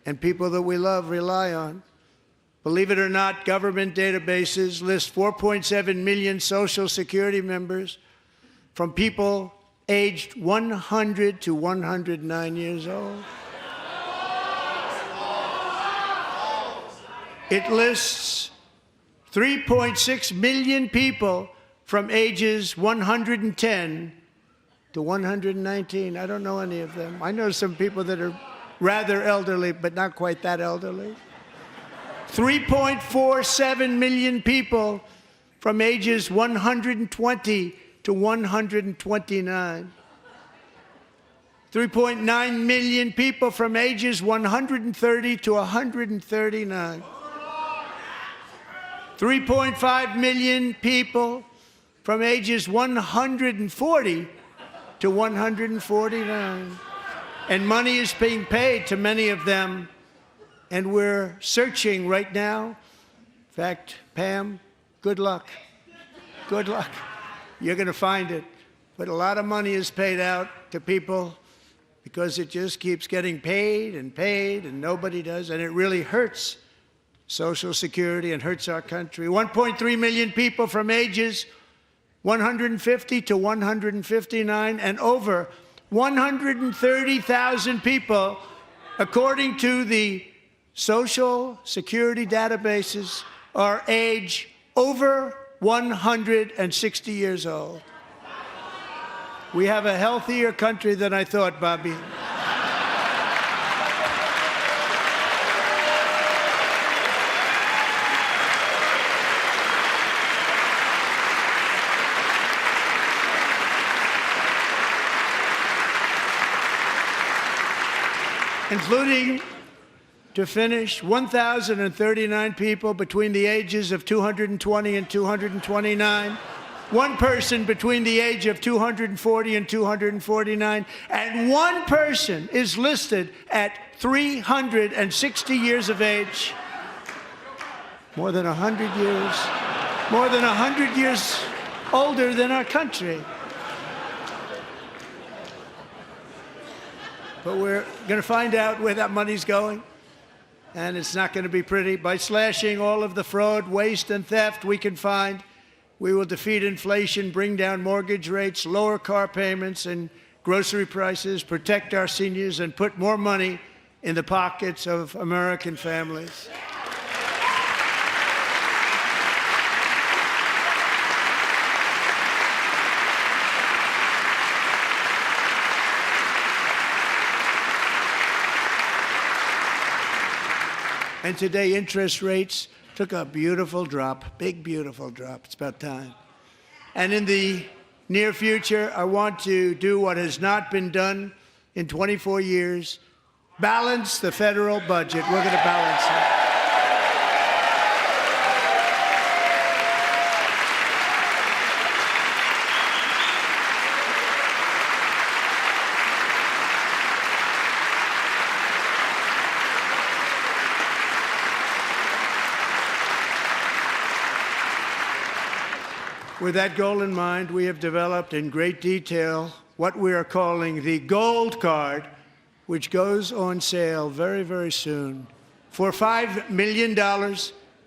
and people that we love rely on. Believe it or not, government databases list 4.7 million Social Security members from people aged 100 to 109 years old. It lists 3.6 million people from ages 110 to 119. I don't know any of them. I know some people that are rather elderly, but not quite that elderly. 3.47 million people from ages 120 to 129. 3.9 million people from ages 130 to 139. 3.5 million people from ages 140 to 149. And money is being paid to many of them, and we're searching right now. In fact, Pam, good luck. Good luck. You're going to find it. But a lot of money is paid out to people because it just keeps getting paid, and nobody does, and it really hurts Social Security and hurts our country. 1.3 million people from ages 150 to 159, and over 130,000 people, according to the Social Security databases, are age over 160 years old. We have a healthier country than I thought, Bobby. Including, to finish, 1,039 people between the ages of 220 and 229, one person between the age of 240 and 249, and one person is listed at 360 years of age. More than 100 years older than our country. But we're going to find out where that money's going, and it's not going to be pretty. By slashing all of the fraud, waste, and theft we can find, we will defeat inflation, bring down mortgage rates, lower car payments and grocery prices, protect our seniors, and put more money in the pockets of American families. And today, interest rates took a beautiful drop, big, beautiful drop. It's about time. And in the near future, I want to do what has not been done in 24 years, balance the federal budget. We're going to balance it. With that goal in mind, we have developed in great detail what we are calling the Gold Card, which goes on sale very, very soon. For $5 million,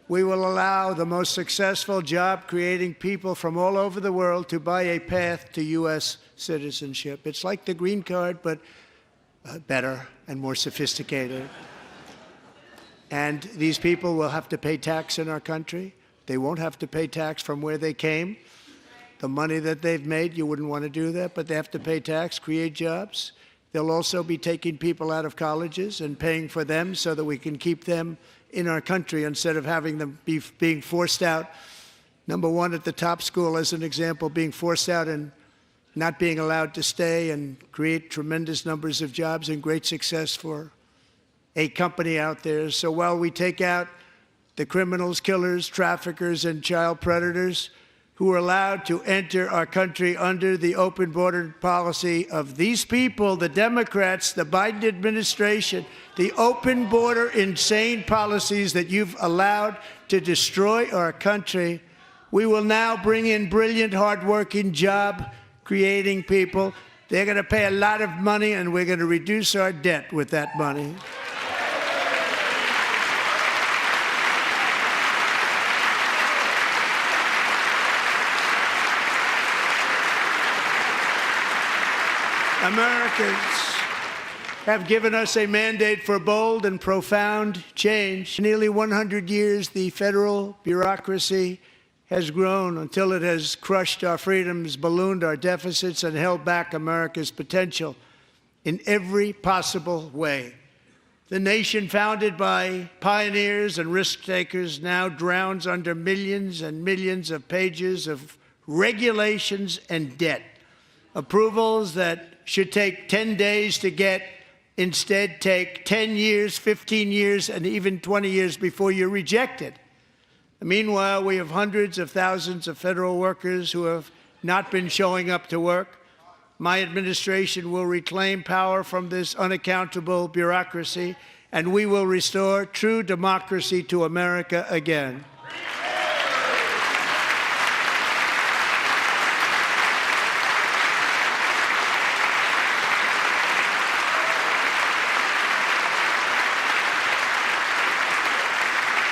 we will allow the most successful job-creating people from all over the world to buy a path to U.S. citizenship. It's like the green card, but better and more sophisticated. And these people will have to pay tax in our country. They won't have to pay tax from where they came. The money that they've made, you wouldn't want to do that, but they have to pay tax, create jobs. They'll also be taking people out of colleges and paying for them so that we can keep them in our country instead of having them being forced out. Number one, at the top school, as an example, being forced out and not being allowed to stay and create tremendous numbers of jobs and great success for a company out there. So while we take out the criminals, killers, traffickers, and child predators who are allowed to enter our country under the open border policy of these people, the Democrats, the Biden administration, the open border insane policies that you've allowed to destroy our country, we will now bring in brilliant, hardworking, job-creating people. They're going to pay a lot of money, and we're going to reduce our debt with that money. Americans have given us a mandate for bold and profound change. For nearly 100 years, the federal bureaucracy has grown until it has crushed our freedoms, ballooned our deficits, and held back America's potential in every possible way. The nation founded by pioneers and risk-takers now drowns under millions and millions of pages of regulations and debt. Approvals that should take 10 days to get instead take 10 years, 15 years, and even 20 years before you're rejected. Meanwhile, we have hundreds of thousands of federal workers who have not been showing up to work. My administration will reclaim power from this unaccountable bureaucracy, and we will restore true democracy to America again.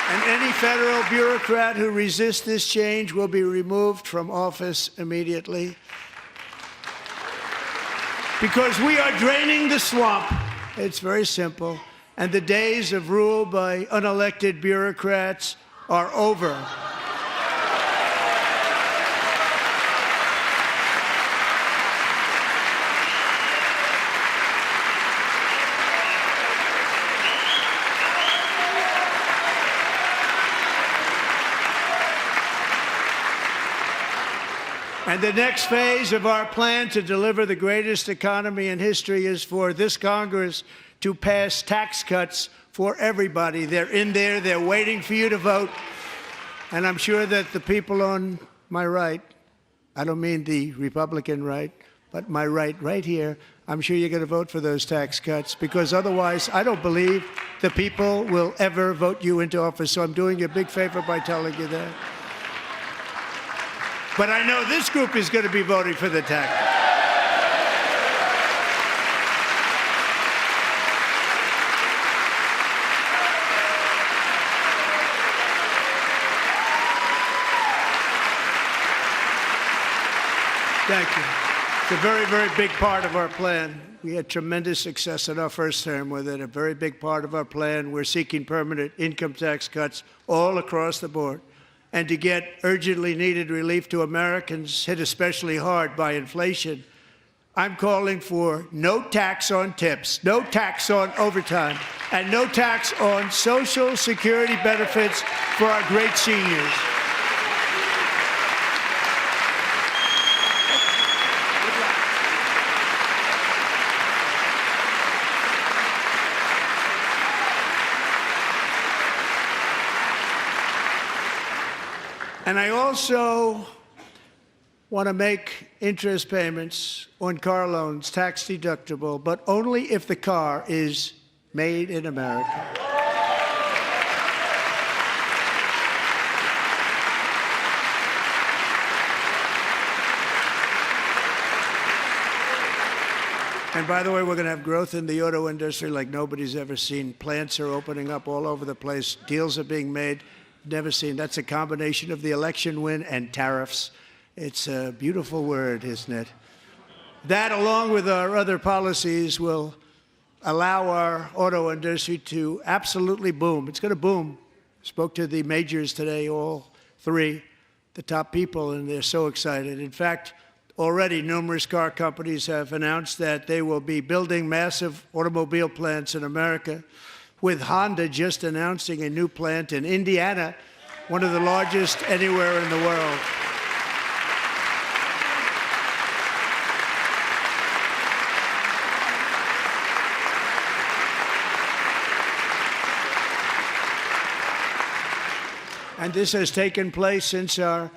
And any federal bureaucrat who resists this change will be removed from office immediately. Because we are draining the swamp. It's very simple. And the days of rule by unelected bureaucrats are over. And the next phase of our plan to deliver the greatest economy in history is for this Congress to pass tax cuts for everybody. They're in there. They're waiting for you to vote. And I'm sure that the people on my right, I don't mean the Republican right, but my right here, I'm sure you're going to vote for those tax cuts, because otherwise I don't believe the people will ever vote you into office. So I'm doing you a big favor by telling you that. But I know this group is going to be voting for the tax. Thank you. It's a very, very big part of our plan. We had tremendous success in our first term with it. A very big part of our plan. We're seeking permanent income tax cuts all across the board. And to get urgently needed relief to Americans hit especially hard by inflation, I'm calling for no tax on tips, no tax on overtime, and no tax on Social Security benefits for our great seniors. And I also want to make interest payments on car loans tax deductible, but only if the car is made in America. And by the way, we're going to have growth in the auto industry like nobody's ever seen. Plants are opening up all over the place. Deals are being made. Never seen. That's a combination of the election win and tariffs. It's a beautiful word, isn't it? That, along with our other policies, will allow our auto industry to absolutely boom. It's going to boom. Spoke to the majors today, all three, the top people, and they're so excited. In fact, already numerous car companies have announced that they will be building massive automobile plants in America, with Honda just announcing a new plant in Indiana, one of the largest anywhere in the world. And this has taken place since our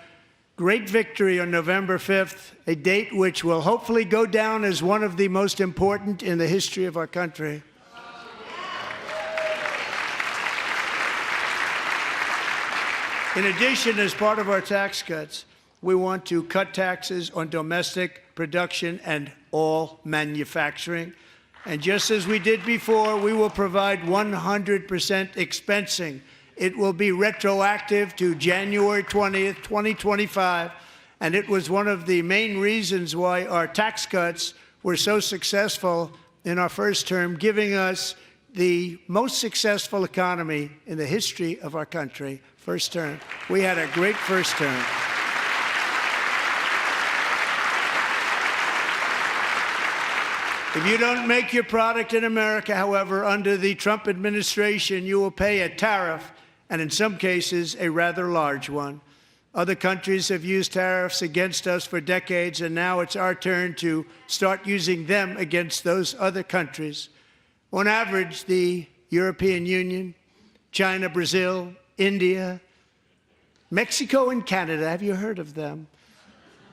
great victory on November 5th, a date which will hopefully go down as one of the most important in the history of our country. In addition, as part of our tax cuts, we want to cut taxes on domestic production and all manufacturing. And just as we did before, we will provide 100% expensing. It will be retroactive to January 20th, 2025. And it was one of the main reasons why our tax cuts were so successful in our first term, giving us the most successful economy in the history of our country. First term. We had a great first term. If you don't make your product in America, however, under the Trump administration, you will pay a tariff, and in some cases, a rather large one. Other countries have used tariffs against us for decades, and now it's our turn to start using them against those other countries. On average, the European Union, China, Brazil, India, Mexico, and Canada, have you heard of them?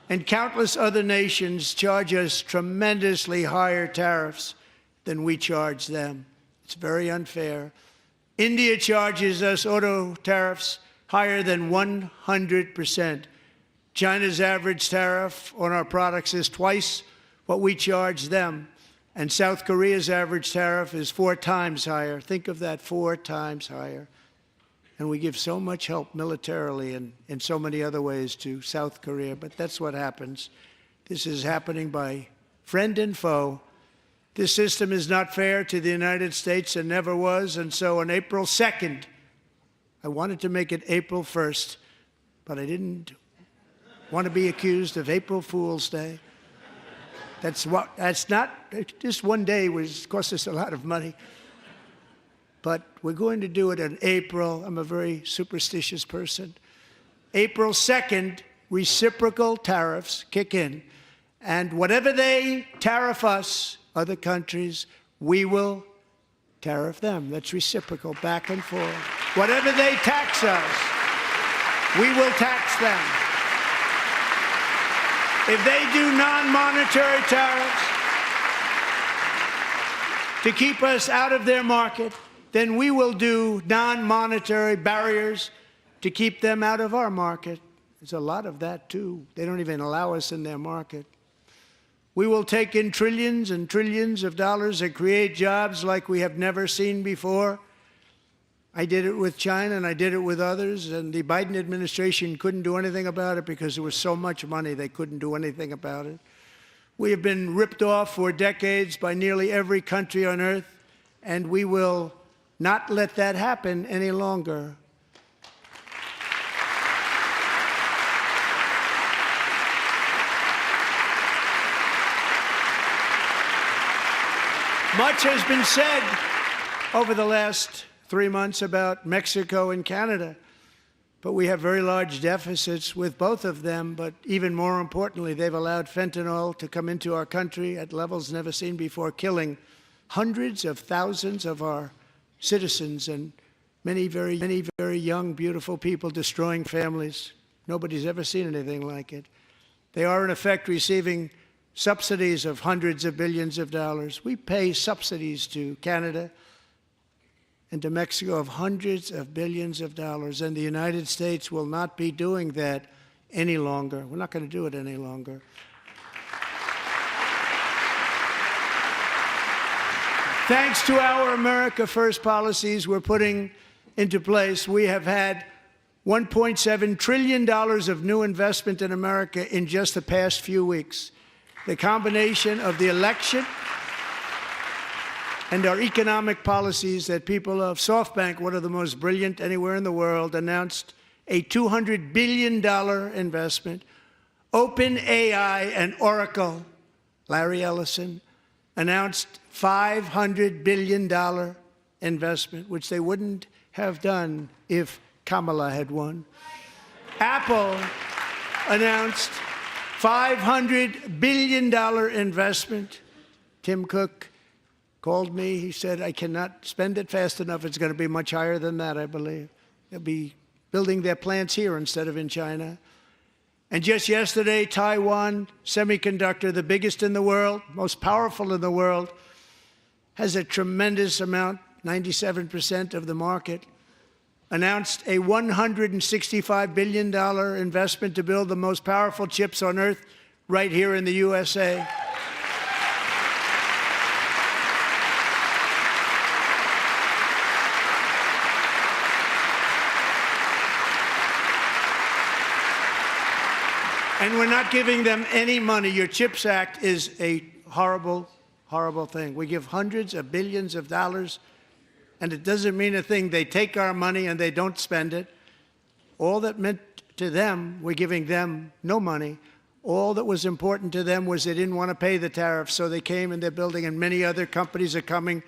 And countless other nations charge us tremendously higher tariffs than we charge them. It's very unfair. India charges us auto tariffs higher than 100%. China's average tariff on our products is twice what we charge them. And South Korea's average tariff is 4 times higher. Think of that, 4 times higher. And we give so much help militarily and in so many other ways to South Korea, but that's what happens. This is happening by friend and foe. This system is not fair to the United States and never was, and so on April 2nd, I wanted to make it April 1st, but I didn't want to be accused of April Fool's Day. That's not, just one day cost us a lot of money. But we're going to do it in April. I'm a very superstitious person. April 2nd, reciprocal tariffs kick in. And whatever they tariff us, other countries, we will tariff them. That's reciprocal, back and forth. Whatever they tax us, we will tax them. If they do non-monetary tariffs to keep us out of their market, then we will do non-monetary barriers to keep them out of our market. There's a lot of that, too. They don't even allow us in their market. We will take in trillions and trillions of dollars and create jobs like we have never seen before. I did it with China, and I did it with others, and the Biden administration couldn't do anything about it because there was so much money they couldn't do anything about it. We have been ripped off for decades by nearly every country on earth, and we will not let that happen any longer. Much has been said over the last 3 months about Mexico and Canada, but we have very large deficits with both of them. But even more importantly, they've allowed fentanyl to come into our country at levels never seen before, killing hundreds of thousands of our citizens and many very young, beautiful people, destroying families. Nobody's ever seen anything like it. They are, in effect, receiving subsidies of hundreds of billions of dollars. We pay subsidies to Canada and to Mexico of hundreds of billions of dollars, and the United States will not be doing that any longer. We're not going to do it any longer. Thanks to our America First policies we're putting into place, we have had $1.7 trillion of new investment in America in just the past few weeks. The combination of the election and our economic policies that people of SoftBank, one of the most brilliant anywhere in the world, announced a $200 billion investment. OpenAI and Oracle, Larry Ellison, announced $500 billion investment, which they wouldn't have done if Kamala had won. Apple announced $500 billion investment. Tim Cook called me. He said, I cannot spend it fast enough. It's going to be much higher than that, I believe. They'll be building their plants here instead of in China. And just yesterday, Taiwan Semiconductor, the biggest in the world, most powerful in the world, has a tremendous amount, 97% of the market, announced a $165 billion investment to build the most powerful chips on earth right here in the USA. And we're not giving them any money. Your CHIPS Act is a horrible, horrible thing. We give hundreds of billions of dollars, and it doesn't mean a thing. They take our money and they don't spend it. All that meant to them, we're giving them no money. All that was important to them was they didn't want to pay the tariffs, so they came and they're building, and many other companies are coming.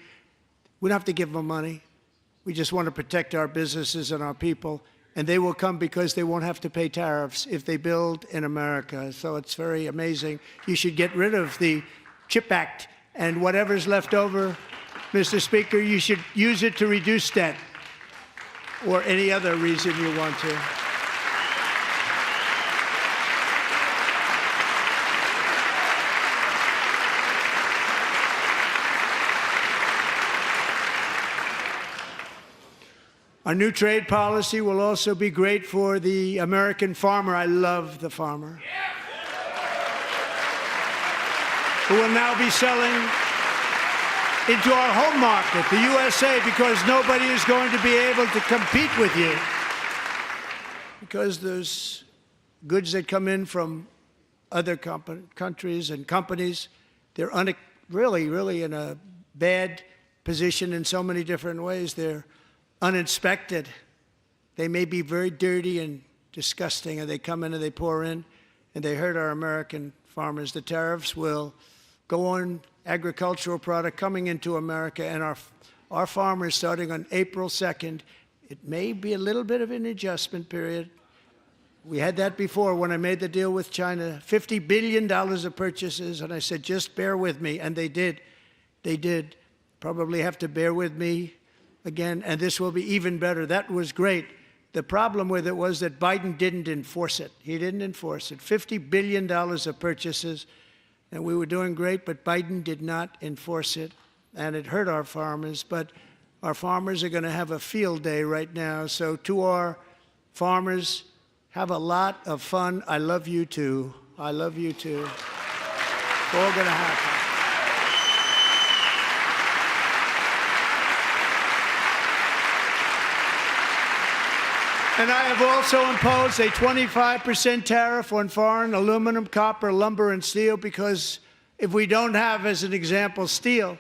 We don't have to give them money. We just want to protect our businesses and our people. And they will come because they won't have to pay tariffs if they build in America. So it's very amazing. You should get rid of the CHIP Act, and whatever's left over, Mr. Speaker, you should use it to reduce debt or any other reason you want to. Our new trade policy will also be great for the American farmer. I love the farmer. Who will now be selling into our home market, the USA, because nobody is going to be able to compete with you. Because there's goods that come in from other countries and companies, they're really in a bad position in so many different ways. They're uninspected. They may be very dirty and disgusting, and they come in and they pour in, and they hurt our American farmers. The tariffs will go on agricultural product coming into America, and our farmers, starting on April 2nd, it may be a little bit of an adjustment period. We had that before when I made the deal with China, $50 billion of purchases, and I said, just bear with me, and they did. They did. Probably have to bear with me again, and this will be even better. That was great. The problem with it was that Biden didn't enforce it. He didn't enforce it. $50 billion of purchases, and we were doing great, but Biden did not enforce it, and it hurt our farmers. But our farmers are going to have a field day right now. So to our farmers, have a lot of fun. I love you too. I love you too. It's all going to happen. And I have also imposed a 25% tariff on foreign aluminum, copper, lumber, and steel, because if we don't have, as an example, steel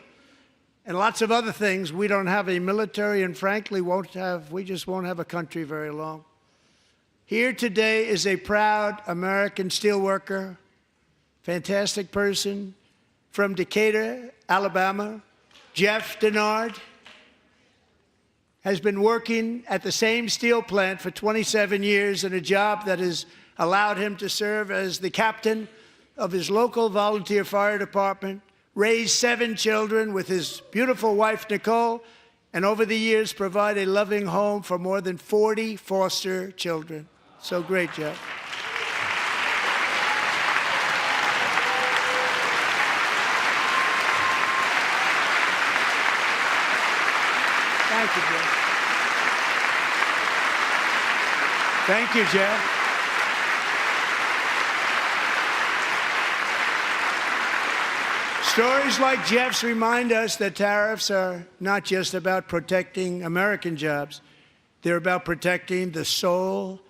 and lots of other things, we don't have a military, and frankly, we just won't have a country very long. Here today is a proud American steelworker, fantastic person from Decatur, Alabama, Jeff Denard. Has been working at the same steel plant for 27 years in a job that has allowed him to serve as the captain of his local volunteer fire department, raise 7 children with his beautiful wife, Nicole, and over the years provide a loving home for more than 40 foster children. So great, Jeff. Thank you, Jeff. Thank you, Jeff. Stories like Jeff's remind us that tariffs are not just about protecting American jobs. They're about protecting the soul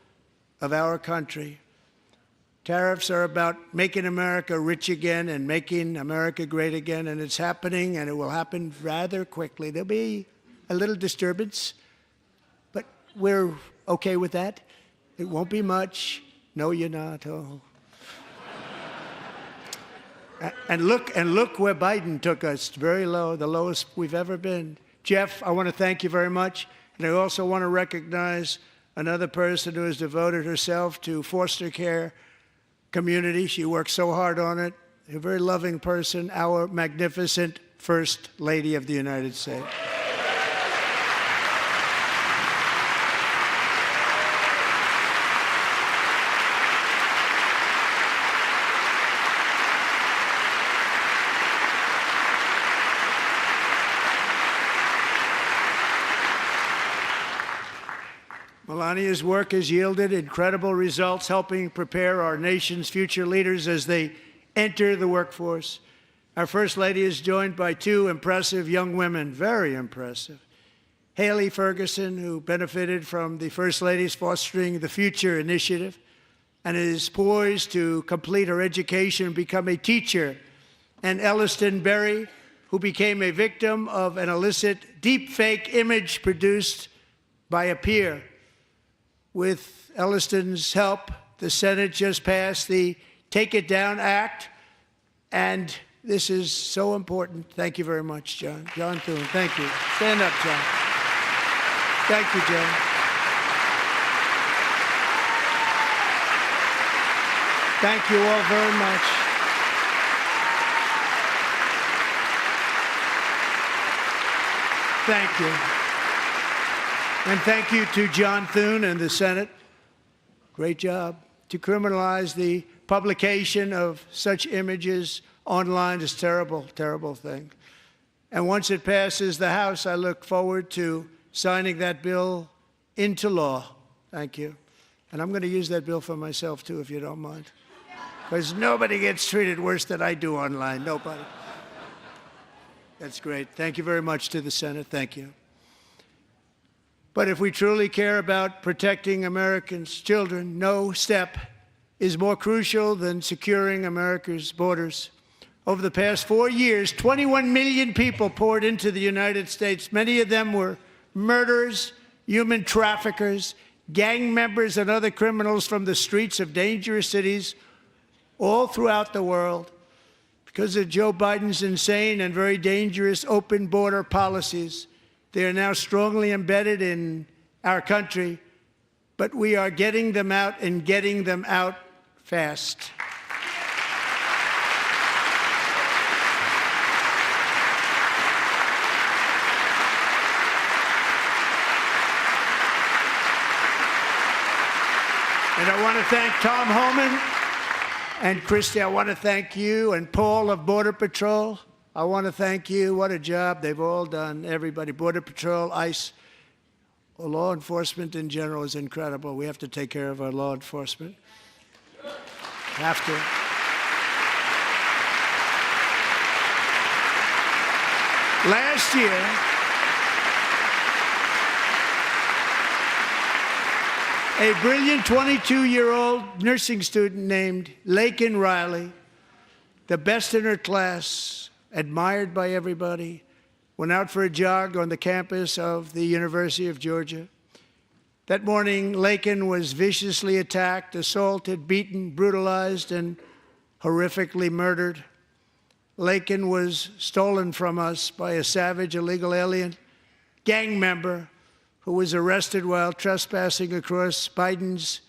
of our country. Tariffs are about making America rich again and making America great again, and it's happening, and it will happen rather quickly. There'll be a little disturbance, but we're okay with that. It won't be much. No, you're not. Oh. And look where Biden took us, very low, the lowest we've ever been. Jeff, I want to thank you very much. And I also want to recognize another person who has devoted herself to foster care community. She works so hard on it. A very loving person, our magnificent First Lady of the United States. Melania's work has yielded incredible results, helping prepare our nation's future leaders as they enter the workforce. Our First Lady is joined by 2 impressive young women, very impressive. Haley Ferguson, who benefited from the First Lady's Fostering the Future initiative and is poised to complete her education and become a teacher. And Elliston Berry, who became a victim of an illicit deepfake image produced by a peer. With Elliston's help, the Senate just passed the Take It Down Act, and this is so important. Thank you very much, John. John Thune, thank you. Stand up, John. Thank you, John. Thank you all very much. Thank you. And thank you to John Thune and the Senate. Great job. To criminalize the publication of such images online is a terrible, terrible thing. And once it passes the House, I look forward to signing that bill into law. Thank you. And I'm going to use that bill for myself, too, if you don't mind. Because nobody gets treated worse than I do online. Nobody. That's great. Thank you very much to the Senate. Thank you. But if we truly care about protecting Americans' children, no step is more crucial than securing America's borders. Over the past 4 years, 21 million people poured into the United States. Many of them were murderers, human traffickers, gang members, and other criminals from the streets of dangerous cities all throughout the world. Because of Joe Biden's insane and very dangerous open border policies, they are now strongly embedded in our country, but we are getting them out and getting them out fast. And I want to thank Tom Homan and Christy. I want to thank you and Paul of Border Patrol. I want to thank you. What a job they've all done. Everybody, Border Patrol, ICE, law enforcement in general is incredible. We have to take care of our law enforcement. Have to. Last year, a brilliant 22-year-old nursing student named Laken Riley, the best in her class, admired by everybody, went out for a jog on the campus of the University of Georgia. That morning, Laken was viciously attacked, assaulted, beaten, brutalized, and horrifically murdered. Laken was stolen from us by a savage illegal alien gang member who was arrested while trespassing across Biden's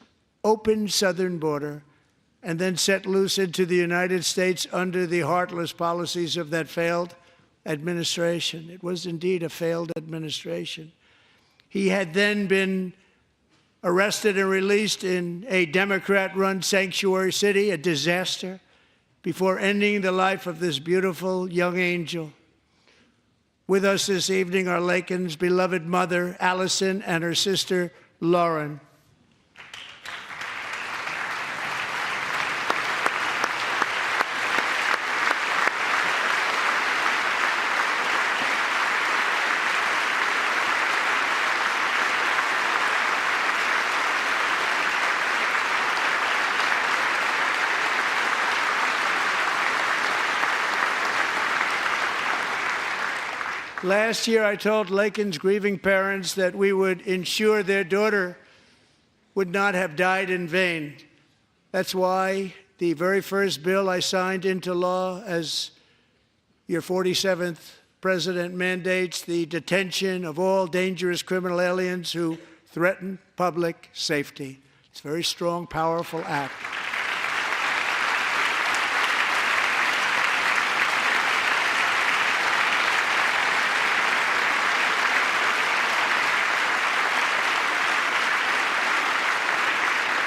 open southern border and then set loose into the United States under the heartless policies of that failed administration. It was indeed a failed administration. He had then been arrested and released in a Democrat-run sanctuary city, a disaster, before ending the life of this beautiful young angel. With us this evening are Laken's beloved mother, Allison, and her sister, Lauren. Last year, I told Laken's grieving parents that we would ensure their daughter would not have died in vain. That's why the very first bill I signed into law as your 47th president mandates the detention of all dangerous criminal aliens who threaten public safety. It's a very strong, powerful act.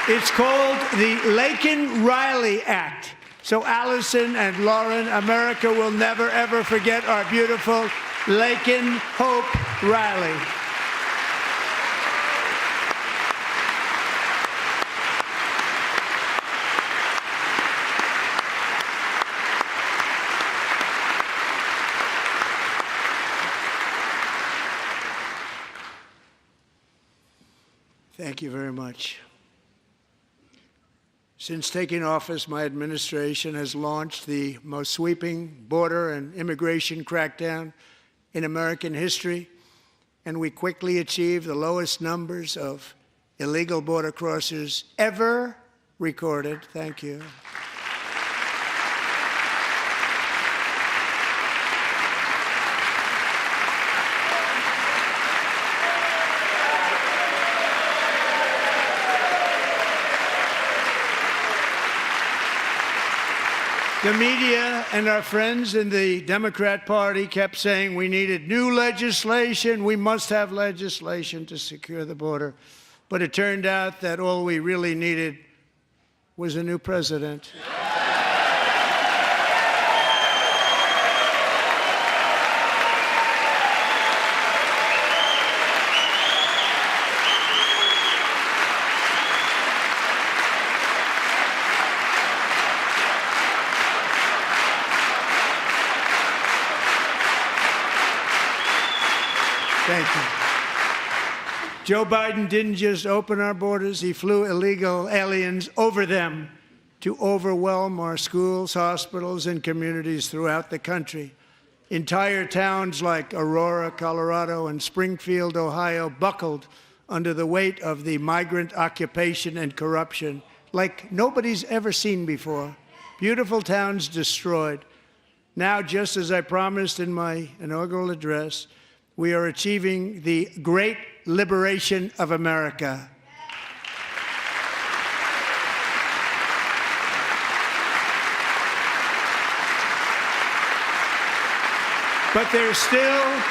It's called the Laken-Riley Act. So Allison and Lauren, America will never, ever forget our beautiful Laken Hope Riley. Thank you very much. Since taking office, my administration has launched the most sweeping border and immigration crackdown in American history, and we quickly achieved the lowest numbers of illegal border crossers ever recorded. Thank you. The media and our friends in the Democrat Party kept saying we needed new legislation, we must have legislation to secure the border. But it turned out that all we really needed was a new president. Thank you. Joe Biden didn't just open our borders, he flew illegal aliens over them to overwhelm our schools, hospitals, and communities throughout the country. Entire towns like Aurora, Colorado, and Springfield, Ohio, buckled under the weight of the migrant occupation and corruption like nobody's ever seen before. Beautiful towns destroyed. Now, just as I promised in my inaugural address, we are achieving the great liberation of America. But there still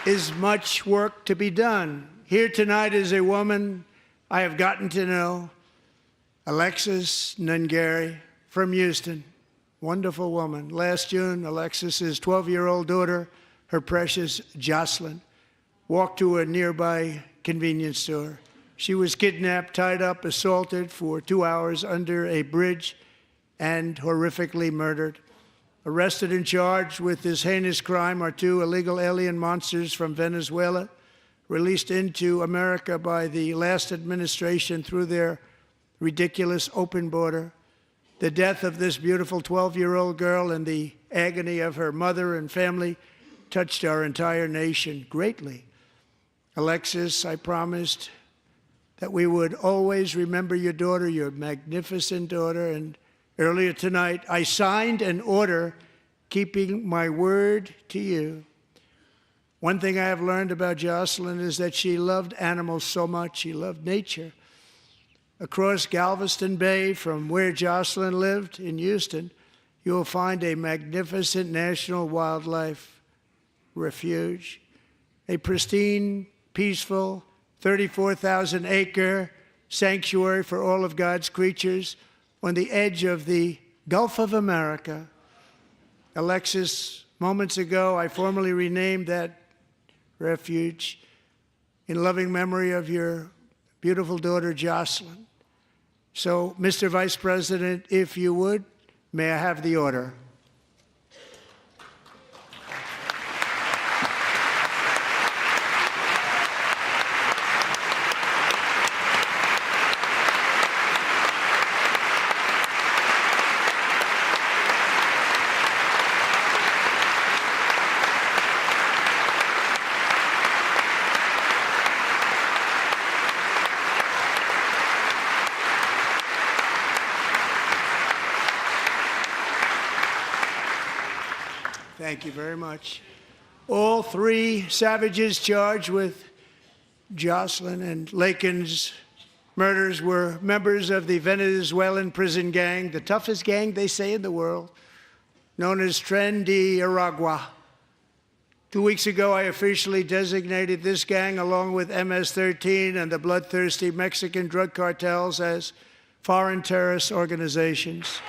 is much work to be done. Here tonight is a woman I have gotten to know, Alexis Nungari from Houston. Wonderful woman. Last June, Alexis's 12-year-old daughter, her precious Jocelyn, walked to a nearby convenience store. She was kidnapped, tied up, assaulted for 2 hours under a bridge, and horrifically murdered. Arrested and charged with this heinous crime are 2 illegal alien monsters from Venezuela, released into America by the last administration through their ridiculous open border. The death of this beautiful 12-year-old girl and the agony of her mother and family touched our entire nation greatly. Alexis, I promised that we would always remember your daughter, your magnificent daughter, and earlier tonight, I signed an order keeping my word to you. One thing I have learned about Jocelyn is that she loved animals so much. She loved nature. Across Galveston Bay, from where Jocelyn lived in Houston, you will find a magnificent national wildlife refuge, a pristine, peaceful, 34,000-acre sanctuary for all of God's creatures on the edge of the Gulf of America. Alexis, moments ago, I formally renamed that refuge in loving memory of your beautiful daughter, Jocelyn. So, Mr. Vice President, if you would, may I have the order? Thank you very much. All 3 savages charged with Jocelyn and Lakin's murders were members of the Venezuelan prison gang, the toughest gang, they say, in the world, known as Tren de Aragua. 2 weeks ago, I officially designated this gang, along with MS-13 and the bloodthirsty Mexican drug cartels, as foreign terrorist organizations.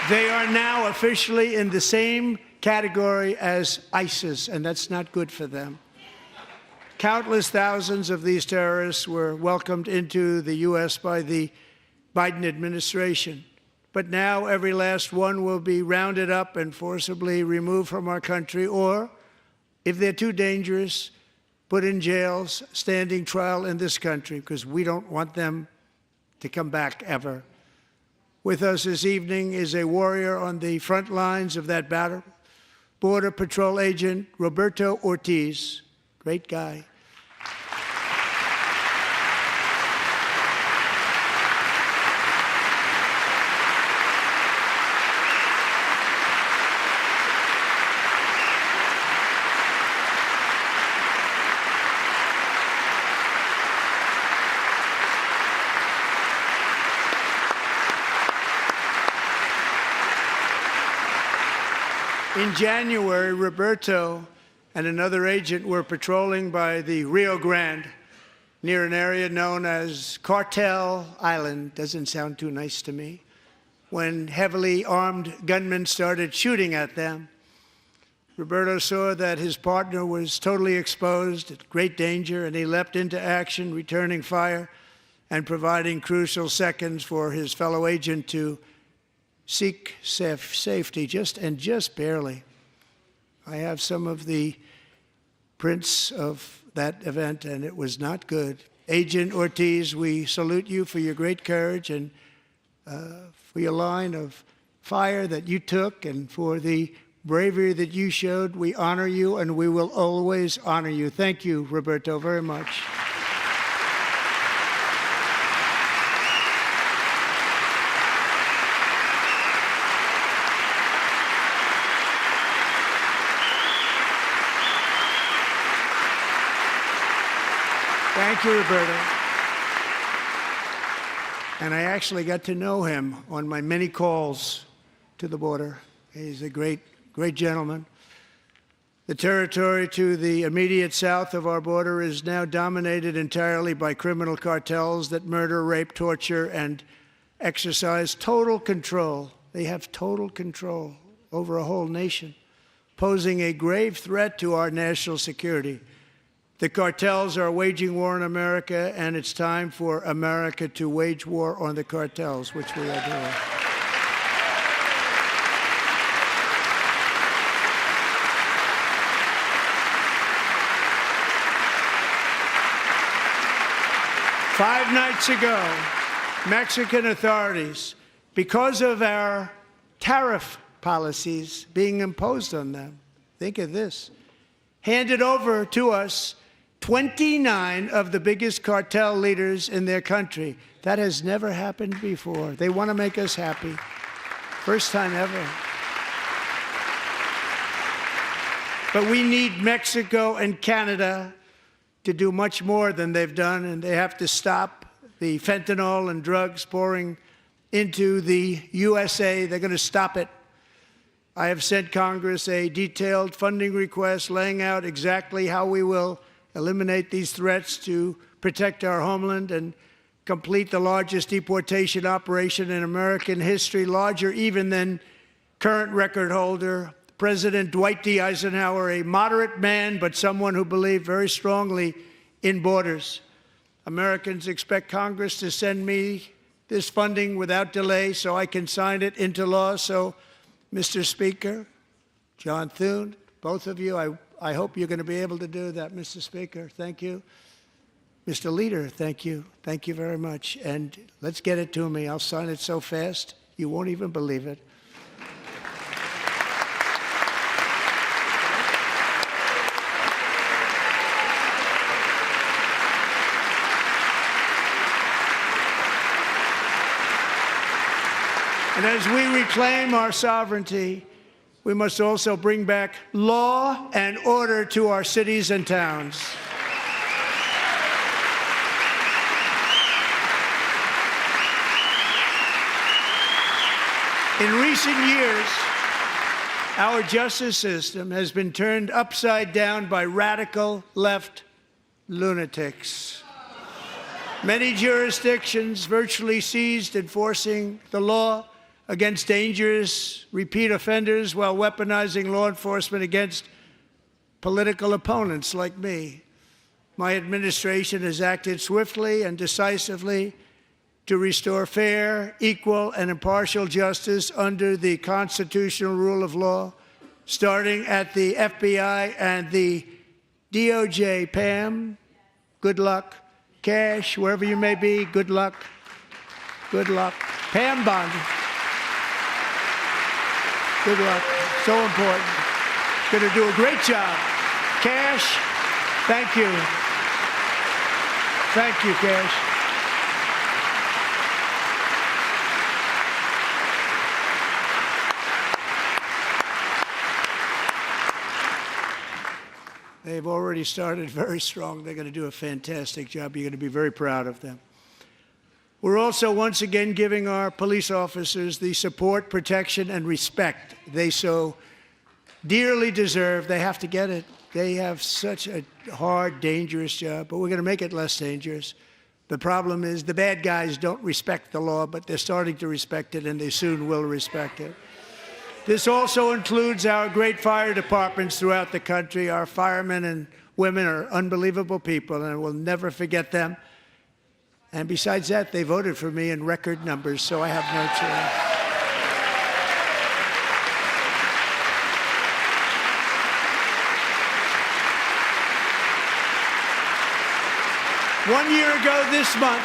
They are now officially in the same category as ISIS, and that's not good for them. Countless thousands of these terrorists were welcomed into the U.S. by the Biden administration. But now every last one will be rounded up and forcibly removed from our country, or, if they're too dangerous, put in jails, standing trial in this country, because we don't want them to come back ever. With us this evening is a warrior on the front lines of that battle, Border Patrol Agent Roberto Ortiz. Great guy. In January, Roberto and another agent were patrolling by the Rio Grande near an area known as Cartel Island. Doesn't sound too nice to me. When heavily armed gunmen started shooting at them. Roberto saw that his partner was totally exposed, at great danger, and he leapt into action, returning fire and providing crucial seconds for his fellow agent to seek safety, just barely. I have some of the prints of that event, and it was not good. Agent Ortiz, we salute you for your great courage and for your line of fire that you took and for the bravery that you showed. We honor you, and we will always honor you. Thank you, Roberto, very much. Thank you, Roberto. And I actually got to know him on my many calls to the border. He's a great gentleman. The territory to the immediate south of our border is now dominated entirely by criminal cartels that murder, rape, torture, and exercise total control. They have total control over a whole nation, posing a grave threat to our national security. The cartels are waging war on America, and it's time for America to wage war on the cartels, which we are doing. Five nights ago, Mexican authorities, because of our tariff policies being imposed on them, think of this, handed over to us 29 of the biggest cartel leaders in their country. That has never happened before. They want to make us happy. First time ever. But we need Mexico and Canada to do much more than they've done, and they have to stop the fentanyl and drugs pouring into the USA. They're going to stop it. I have sent Congress a detailed funding request laying out exactly how we will eliminate these threats to protect our homeland and complete the largest deportation operation in American history, larger even than current record holder, President Dwight D. Eisenhower, a moderate man, but someone who believed very strongly in borders. Americans expect Congress to send me this funding without delay so I can sign it into law. So, Mr. Speaker, John Thune, both of you, I hope you're going to be able to do that, Mr. Speaker. Thank you. Mr. Leader, thank you. Thank you very much. And let's get it to me. I'll sign it so fast, you won't even believe it. And as we reclaim our sovereignty, we must also bring back law and order to our cities and towns. In recent years, our justice system has been turned upside down by radical left lunatics. Many jurisdictions virtually ceased enforcing the law against dangerous repeat offenders while weaponizing law enforcement against political opponents like me. My administration has acted swiftly and decisively to restore fair, equal, and impartial justice under the constitutional rule of law, starting at the FBI and the DOJ. Pam, good luck. Cash, wherever you may be, good luck. Good luck. Pam Bondi. Good luck. So important. Going to do a great job. Cash, thank you. Thank you, Cash. They've already started very strong. They're going to do a fantastic job. You're going to be very proud of them. We're also once again giving our police officers the support, protection, and respect they so dearly deserve. They have to get it. They have such a hard, dangerous job, but we're going to make it less dangerous. The problem is the bad guys don't respect the law, but they're starting to respect it, and they soon will respect it. This also includes our great fire departments throughout the country. Our firemen and women are unbelievable people, and I will never forget them. And besides that, they voted for me in record numbers, so I have no choice. 1 year ago this month,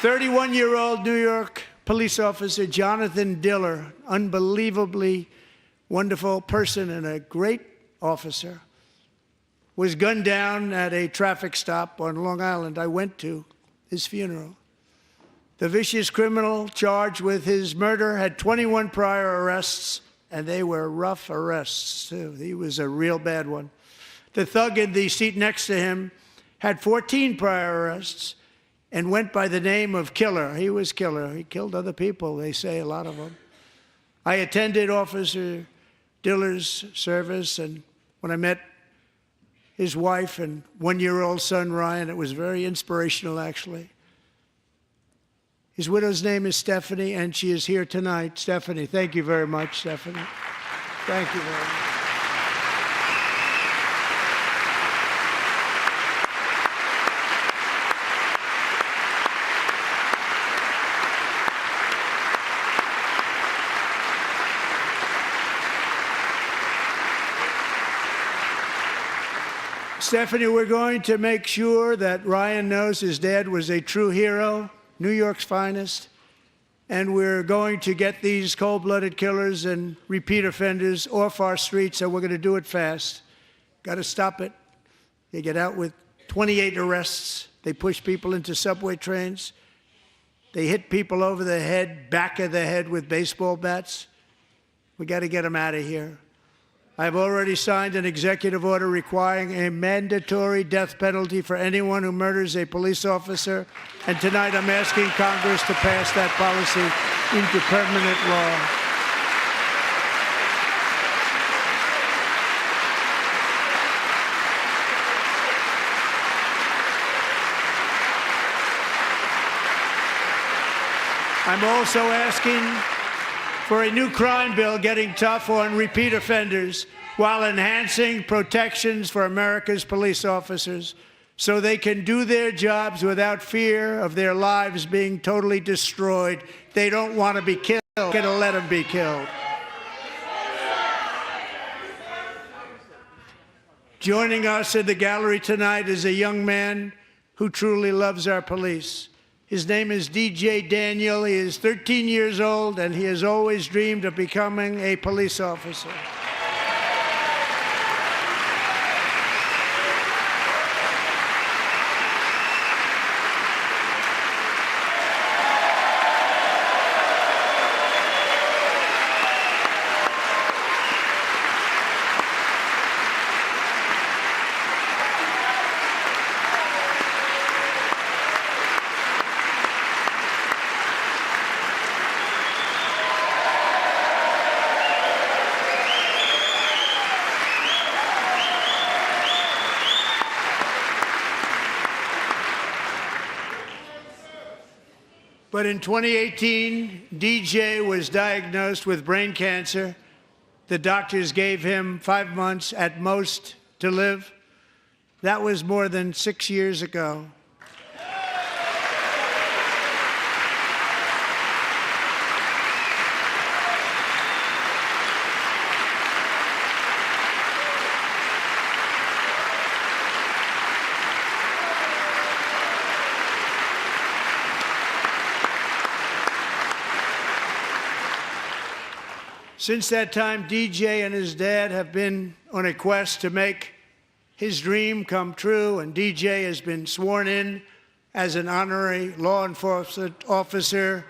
31-year-old New York police officer Jonathan Diller, unbelievably wonderful person and a great officer, was gunned down at a traffic stop on Long Island. I went to his funeral. The vicious criminal charged with his murder had 21 prior arrests, and they were rough arrests, too. He was a real bad one. The thug in the seat next to him had 14 prior arrests and went by the name of Killer. He was Killer. He killed other people, they say, a lot of them. I attended Officer Diller's service, and when I met his wife and one-year-old son, Ryan, it was very inspirational, actually. His widow's name is Stephanie, and she is here tonight. Stephanie, thank you very much, Stephanie. Thank you very much. Stephanie, we're going to make sure that Ryan knows his dad was a true hero, New York's finest, and we're going to get these cold-blooded killers and repeat offenders off our streets, and we're going to do it fast. Got to stop it. They get out with 28 arrests. They push people into subway trains. They hit people over the head, back of the head with baseball bats. We got to get them out of here. I've already signed an executive order requiring a mandatory death penalty for anyone who murders a police officer, and tonight I'm asking Congress to pass that policy into permanent law. I'm also asking for a new crime bill getting tough on repeat offenders while enhancing protections for America's police officers so they can do their jobs without fear of their lives being totally destroyed. They don't want to be killed. We're going to let them be killed. Joining us in the gallery tonight is a young man who truly loves our police. His name is DJ Daniel. He is 13 years old, and he has always dreamed of becoming a police officer. But in 2018, DJ was diagnosed with brain cancer. The doctors gave him 5 months at most to live. That was more than 6 years ago. Since that time, DJ and his dad have been on a quest to make his dream come true, and DJ has been sworn in as an honorary law enforcement officer,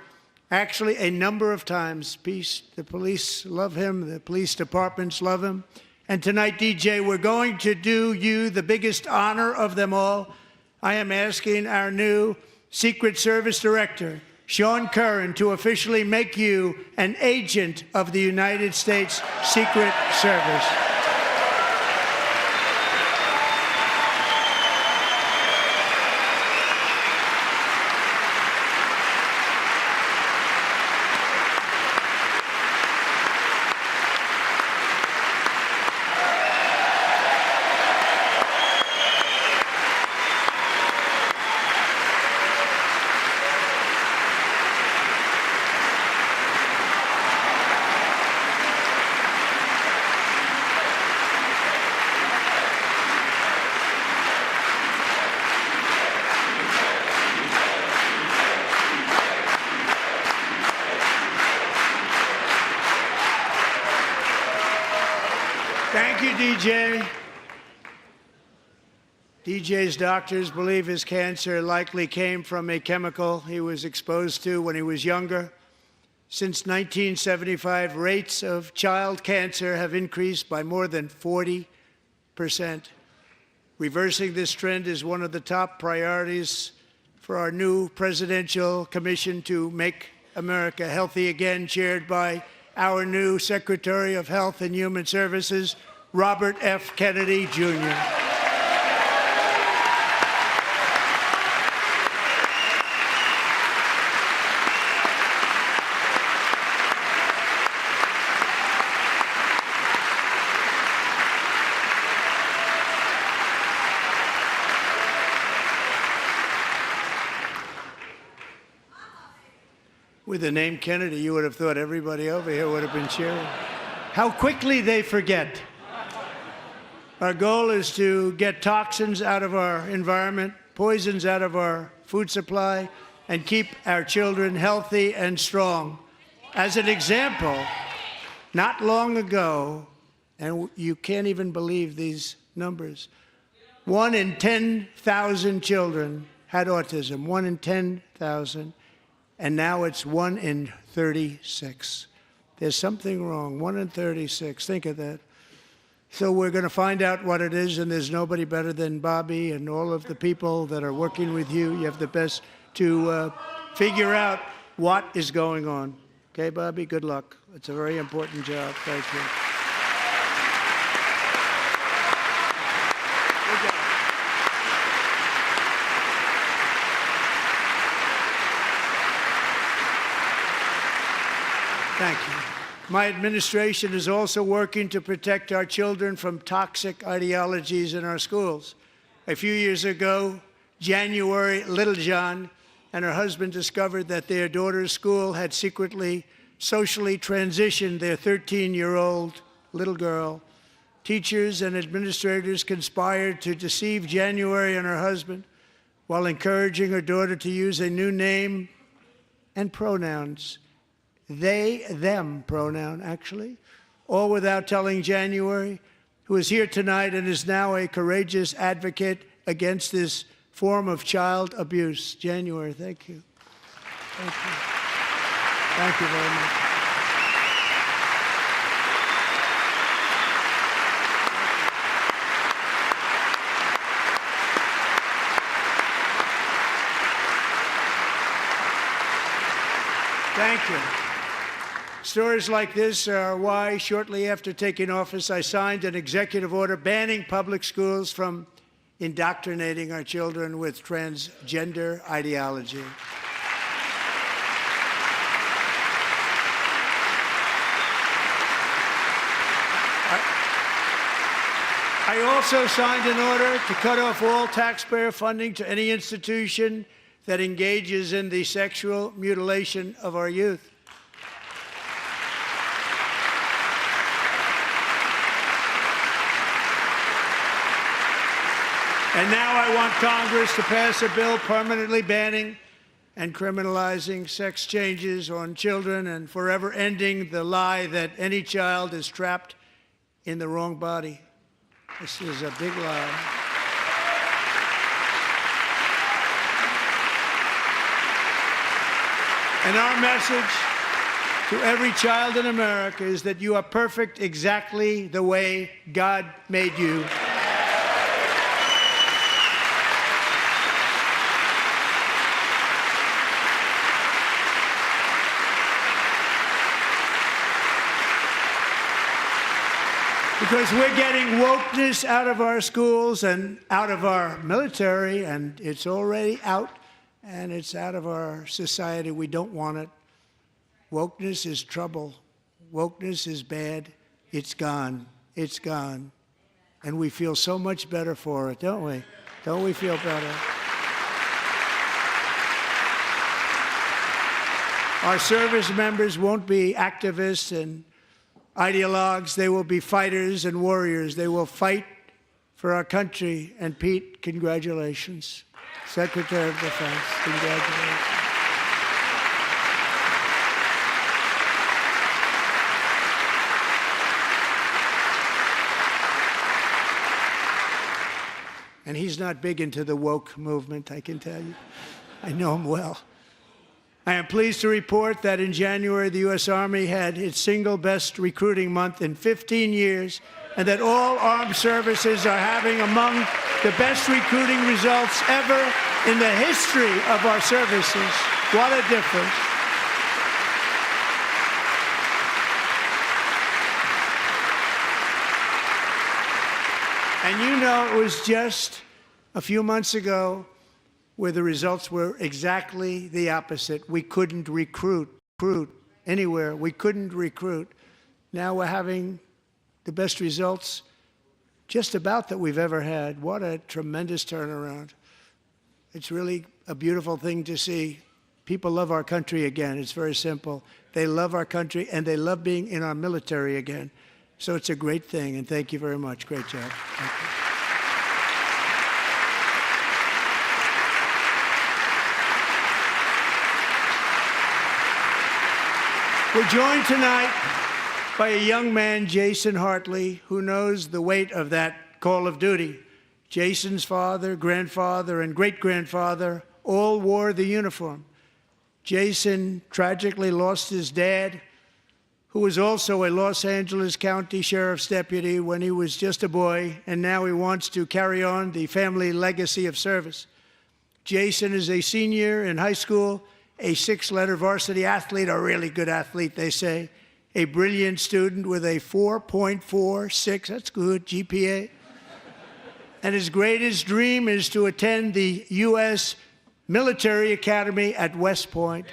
actually a number of times. The police love him, the police departments love him. And tonight, DJ, we're going to do you the biggest honor of them all. I am asking our new Secret Service Director, Sean Curran, to officially make you an agent of the United States Secret Service. Thank you, DJ. DJ's doctors believe his cancer likely came from a chemical he was exposed to when he was younger. Since 1975, rates of child cancer have increased by more than 40%. Reversing this trend is one of the top priorities for our new presidential commission to make America healthy again, chaired by our new Secretary of Health and Human Services, Robert F. Kennedy, Jr. With the name Kennedy, you would have thought everybody over here would have been cheering. How quickly they forget. Our goal is to get toxins out of our environment, poisons out of our food supply, and keep our children healthy and strong. As an example, not long ago, and you can't even believe these numbers, 1 in 10,000 children had autism, 1 in 10,000. And now it's 1 in 36. There's something wrong, 1 in 36, think of that. So we're going to find out what it is, and there's nobody better than Bobby and all of the people that are working with you. You have the best to figure out what is going on. Okay, Bobby, good luck. It's a very important job. Thank you. Thank you. My administration is also working to protect our children from toxic ideologies in our schools. A few years ago, January Littlejohn and her husband discovered that their daughter's school had secretly socially transitioned their 13-year-old little girl. Teachers and administrators conspired to deceive January and her husband while encouraging her daughter to use a new name and pronouns. They, them pronoun, actually, all without telling January, who is here tonight and is now a courageous advocate against this form of child abuse. January, thank you. Thank you. Thank you very much. Thank you. Stories like this are why, shortly after taking office, I signed an executive order banning public schools from indoctrinating our children with transgender ideology. I also signed an order to cut off all taxpayer funding to any institution that engages in the sexual mutilation of our youth. And now I want Congress to pass a bill permanently banning and criminalizing sex changes on children and forever ending the lie that any child is trapped in the wrong body. This is a big lie. And our message to every child in America is that you are perfect exactly the way God made you. Because we're getting wokeness out of our schools and out of our military, and it's already out, and it's out of our society. We don't want it. Wokeness is trouble. Wokeness is bad. It's gone. It's gone. And we feel so much better for it, don't we? Don't we feel better? Our service members won't be activists and ideologues. They will be fighters and warriors. They will fight for our country. And Pete, congratulations. Secretary of Defense, congratulations. And he's not big into the woke movement, I can tell you. I know him well. I am pleased to report that in January, the U.S. Army had its single best recruiting month in 15 years, and that all armed services are having among the best recruiting results ever in the history of our services. What a difference. And you know, it was just a few months ago where the results were exactly the opposite. We couldn't recruit anywhere. We couldn't recruit. Now we're having the best results just about that we've ever had. What a tremendous turnaround. It's really a beautiful thing to see. People love our country again. It's very simple. They love our country, and they love being in our military again. So it's a great thing, and thank you very much. Great job. Thank you. We're joined tonight by a young man, Jason Hartley, who knows the weight of that call of duty. Jason's father, grandfather, and great-grandfather all wore the uniform. Jason tragically lost his dad, who was also a Los Angeles County Sheriff's deputy when he was just a boy, and now he wants to carry on the family legacy of service. Jason is a senior in high school, a 6-letter varsity athlete, a really good athlete, they say, a brilliant student with a 4.46, that's good, GPA. And his greatest dream is to attend the U.S. Military Academy at West Point.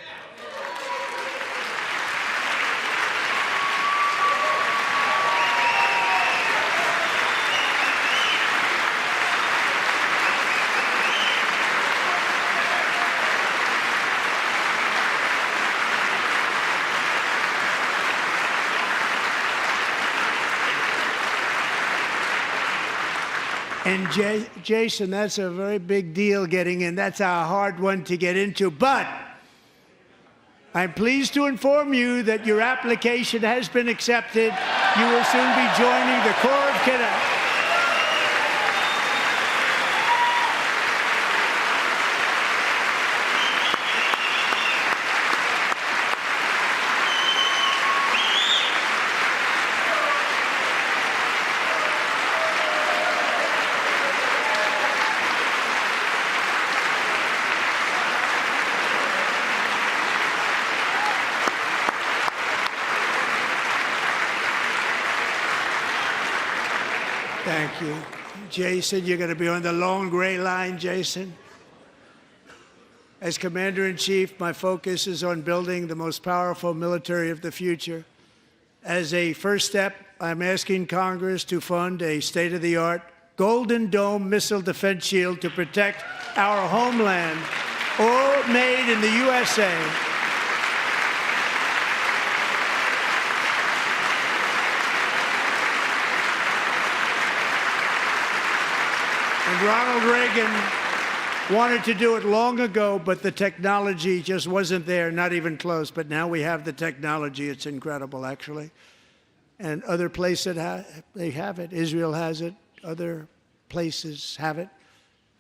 And Jason, that's a very big deal getting in. That's a hard one to get into. But I'm pleased to inform you that your application has been accepted. You will soon be joining the Corps of Cadets. Thank you. Jason, you're going to be on the long gray line, Jason. As Commander-in-Chief, my focus is on building the most powerful military of the future. As a first step, I'm asking Congress to fund a state-of-the-art Golden Dome missile defense shield to protect our homeland, all made in the USA. And Ronald Reagan wanted to do it long ago, but the technology just wasn't there, not even close. But now we have the technology. It's incredible, actually. And other places, they have it. Israel has it. Other places have it.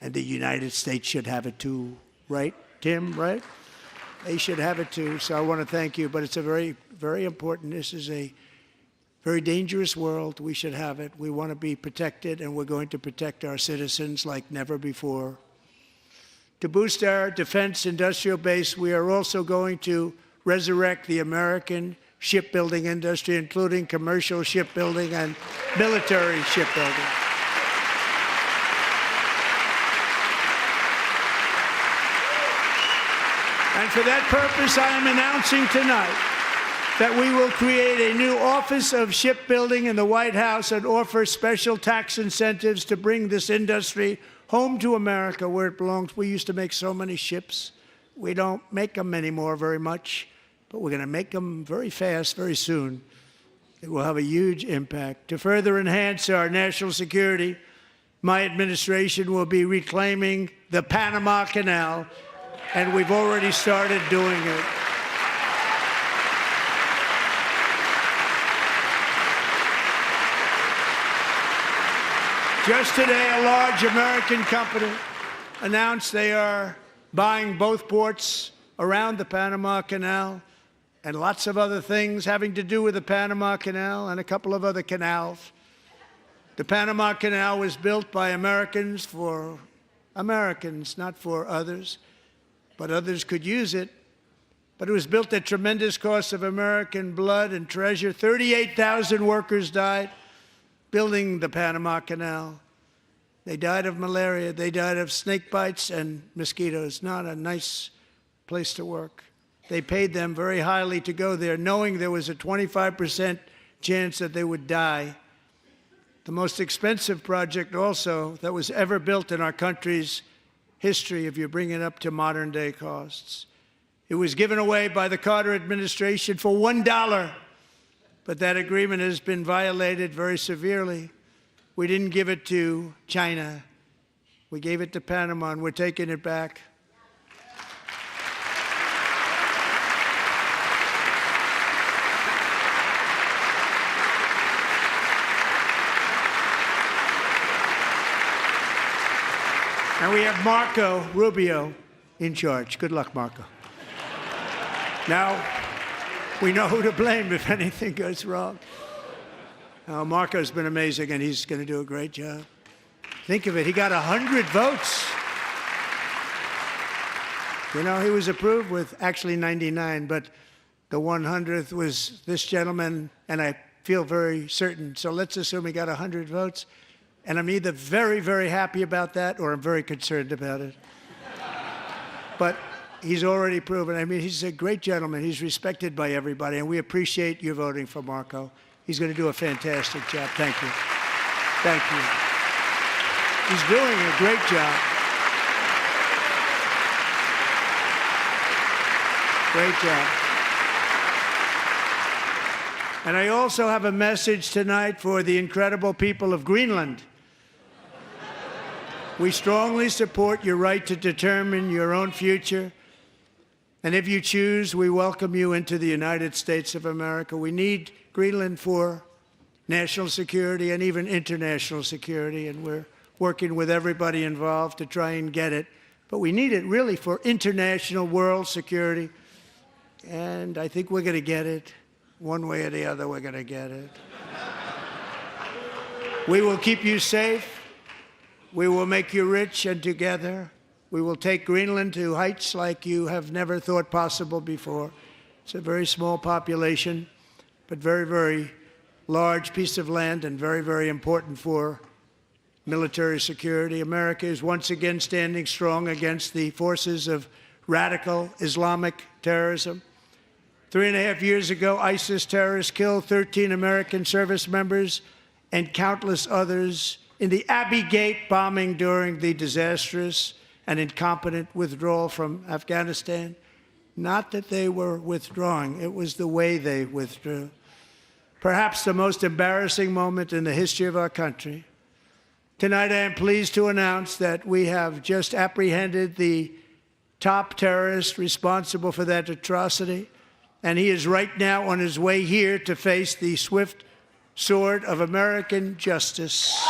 And the United States should have it too, right, Tim, right? They should have it too. So I want to thank you. But it's a very, very important. This is a very dangerous world. We should have it. We want to be protected, and we're going to protect our citizens like never before. To boost our defense industrial base, we are also going to resurrect the American shipbuilding industry, including commercial shipbuilding and military shipbuilding. And for that purpose, I am announcing tonight that we will create a new Office of Shipbuilding in the White House and offer special tax incentives to bring this industry home to America where it belongs. We used to make so many ships. We don't make them anymore very much, but we're going to make them very fast, very soon. It will have a huge impact. To further enhance our national security, my administration will be reclaiming the Panama Canal, and we've already started doing it. Just today, a large American company announced they are buying both ports around the Panama Canal and lots of other things having to do with the Panama Canal and a couple of other canals. The Panama Canal was built by Americans for Americans, not for others, but others could use it. But it was built at tremendous cost of American blood and treasure. 38,000 workers died building the Panama Canal. They died of malaria. They died of snake bites and mosquitoes. Not a nice place to work. They paid them very highly to go there, knowing there was a 25% chance that they would die. The most expensive project also that was ever built in our country's history, if you bring it up to modern day costs. It was given away by the Carter administration for $1, but that agreement has been violated very severely. We didn't give it to China. We gave it to Panama, and we're taking it back. And we have Marco Rubio in charge. Good luck, Marco. Now, we know who to blame if anything goes wrong. Marco's been amazing, and he's going to do a great job. Think of it. He got 100 votes. You know, he was approved with actually 99, but the 100th was this gentleman, and I feel very certain. So let's assume he got 100 votes. And I'm either very, very happy about that or I'm very concerned about it. But he's already proven. I mean, he's a great gentleman. He's respected by everybody, and we appreciate you voting for Marco. He's going to do a fantastic job. Thank you. Thank you. He's doing a great job. Great job. And I also have a message tonight for the incredible people of Greenland. We strongly support your right to determine your own future. And if you choose, we welcome you into the United States of America. We need Greenland for national security and even international security, and we're working with everybody involved to try and get it. But we need it really for international world security, and I think we're going to get it. One way or the other, we're going to get it. We will keep you safe. We will make you rich, and together we will take Greenland to heights like you have never thought possible before. It's a very small population, but very, very large piece of land and very, very important for military security. America is once again standing strong against the forces of radical Islamic terrorism. 3.5 years ago, ISIS terrorists killed 13 American service members and countless others in the Abbey Gate bombing during the disastrous and incompetent withdrawal from Afghanistan. Not that they were withdrawing, it was the way they withdrew. Perhaps the most embarrassing moment in the history of our country. Tonight, I am pleased to announce that we have just apprehended the top terrorist responsible for that atrocity, and he is right now on his way here to face the swift sword of American justice.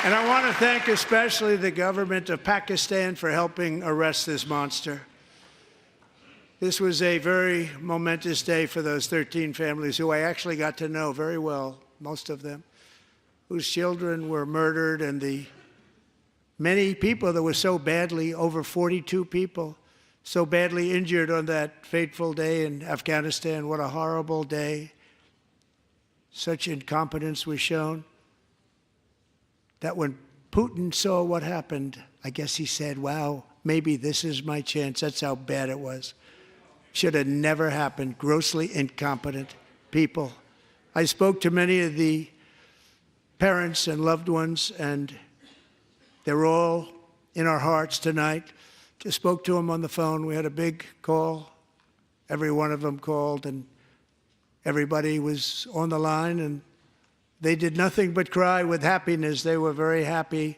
And I want to thank especially the government of Pakistan for helping arrest this monster. This was a very momentous day for those 13 families who I actually got to know very well, most of them, whose children were murdered, and the many people that were so badly, over 42 people, so badly injured on that fateful day in Afghanistan. What a horrible day. Such incompetence was shown. That when Putin saw what happened, I guess he said, wow, maybe this is my chance. That's how bad it was. Should have never happened. Grossly incompetent people. I spoke to many of the parents and loved ones, and they're all in our hearts tonight. Just spoke to them on the phone. We had a big call Every one of them called, and everybody was on the line, and they did nothing but cry with happiness. They were very happy,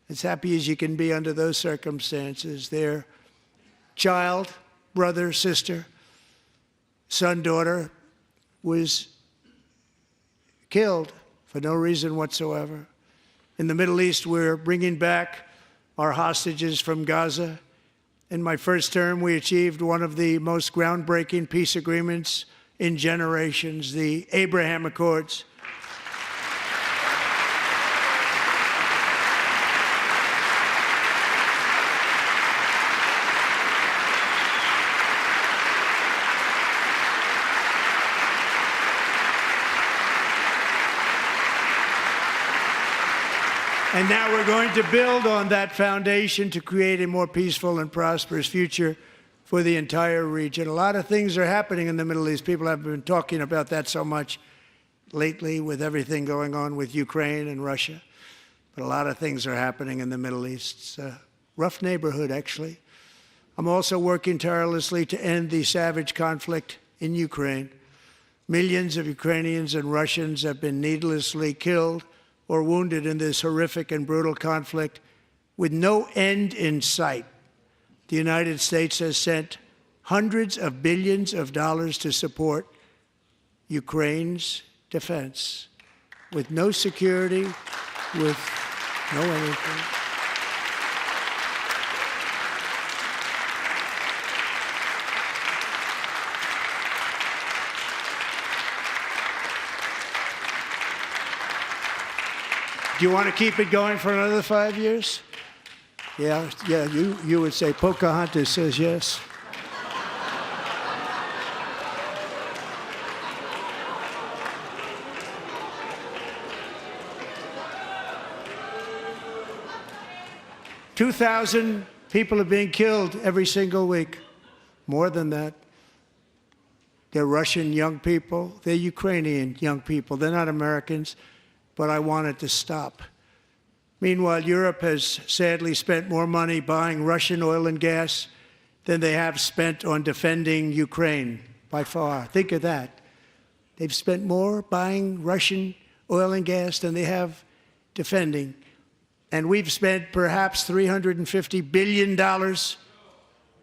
as happy as you can be under those circumstances. Their child, brother, sister, son, daughter was killed for no reason whatsoever. In the Middle East, we're bringing back our hostages from Gaza. In my first term, we achieved one of the most groundbreaking peace agreements in generations, the Abraham Accords. And now we're going to build on that foundation to create a more peaceful and prosperous future for the entire region. A lot of things are happening in the Middle East. People have been talking about that so much lately with everything going on with Ukraine and Russia. But a lot of things are happening in the Middle East. It's a rough neighborhood, actually. I'm also working tirelessly to end the savage conflict in Ukraine. Millions of Ukrainians and Russians have been needlessly killed or wounded in this horrific and brutal conflict with no end in sight. The United States has sent hundreds of billions of dollars to support Ukraine's defense with no security, with no anything. Do you want to keep it going for another 5 years? Yeah, you would say Pocahontas says yes. $2,000 people are being killed every single week. More than that. They're Russian young people. They're Ukrainian young people. They're not Americans. But I want it to stop. Meanwhile, Europe has sadly spent more money buying Russian oil and gas than they have spent on defending Ukraine, by far. Think of that. They've spent more buying Russian oil and gas than they have defending. And we've spent perhaps $350 billion,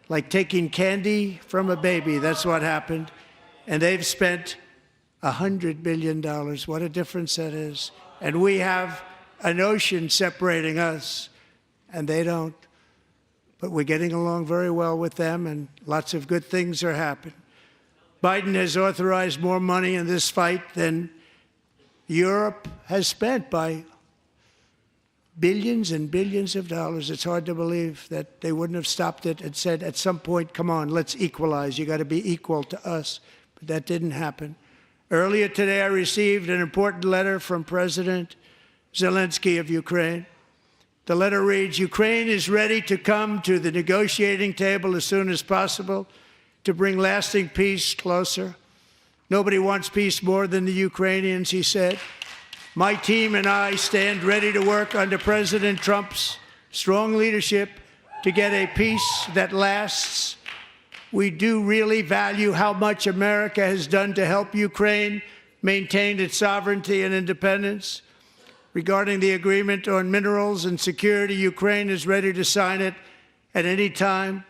like taking candy from a baby. That's what happened. And they've spent $100 billion. What a difference that is. And we have an ocean separating us, and they don't. But we're getting along very well with them, and lots of good things are happening. Biden has authorized more money in this fight than Europe has spent by billions and billions of dollars. It's hard to believe that they wouldn't have stopped it and said, at some point, come on, let's equalize. You got to be equal to us. But that didn't happen. Earlier today, I received an important letter from President Zelensky of Ukraine. The letter reads, Ukraine is ready to come to the negotiating table as soon as possible to bring lasting peace closer. Nobody wants peace more than the Ukrainians, he said. My team and I stand ready to work under President Trump's strong leadership to get a peace that lasts. We do really value how much America has done to help Ukraine maintain its sovereignty and independence. Regarding the agreement on minerals and security, Ukraine is ready to sign it at any time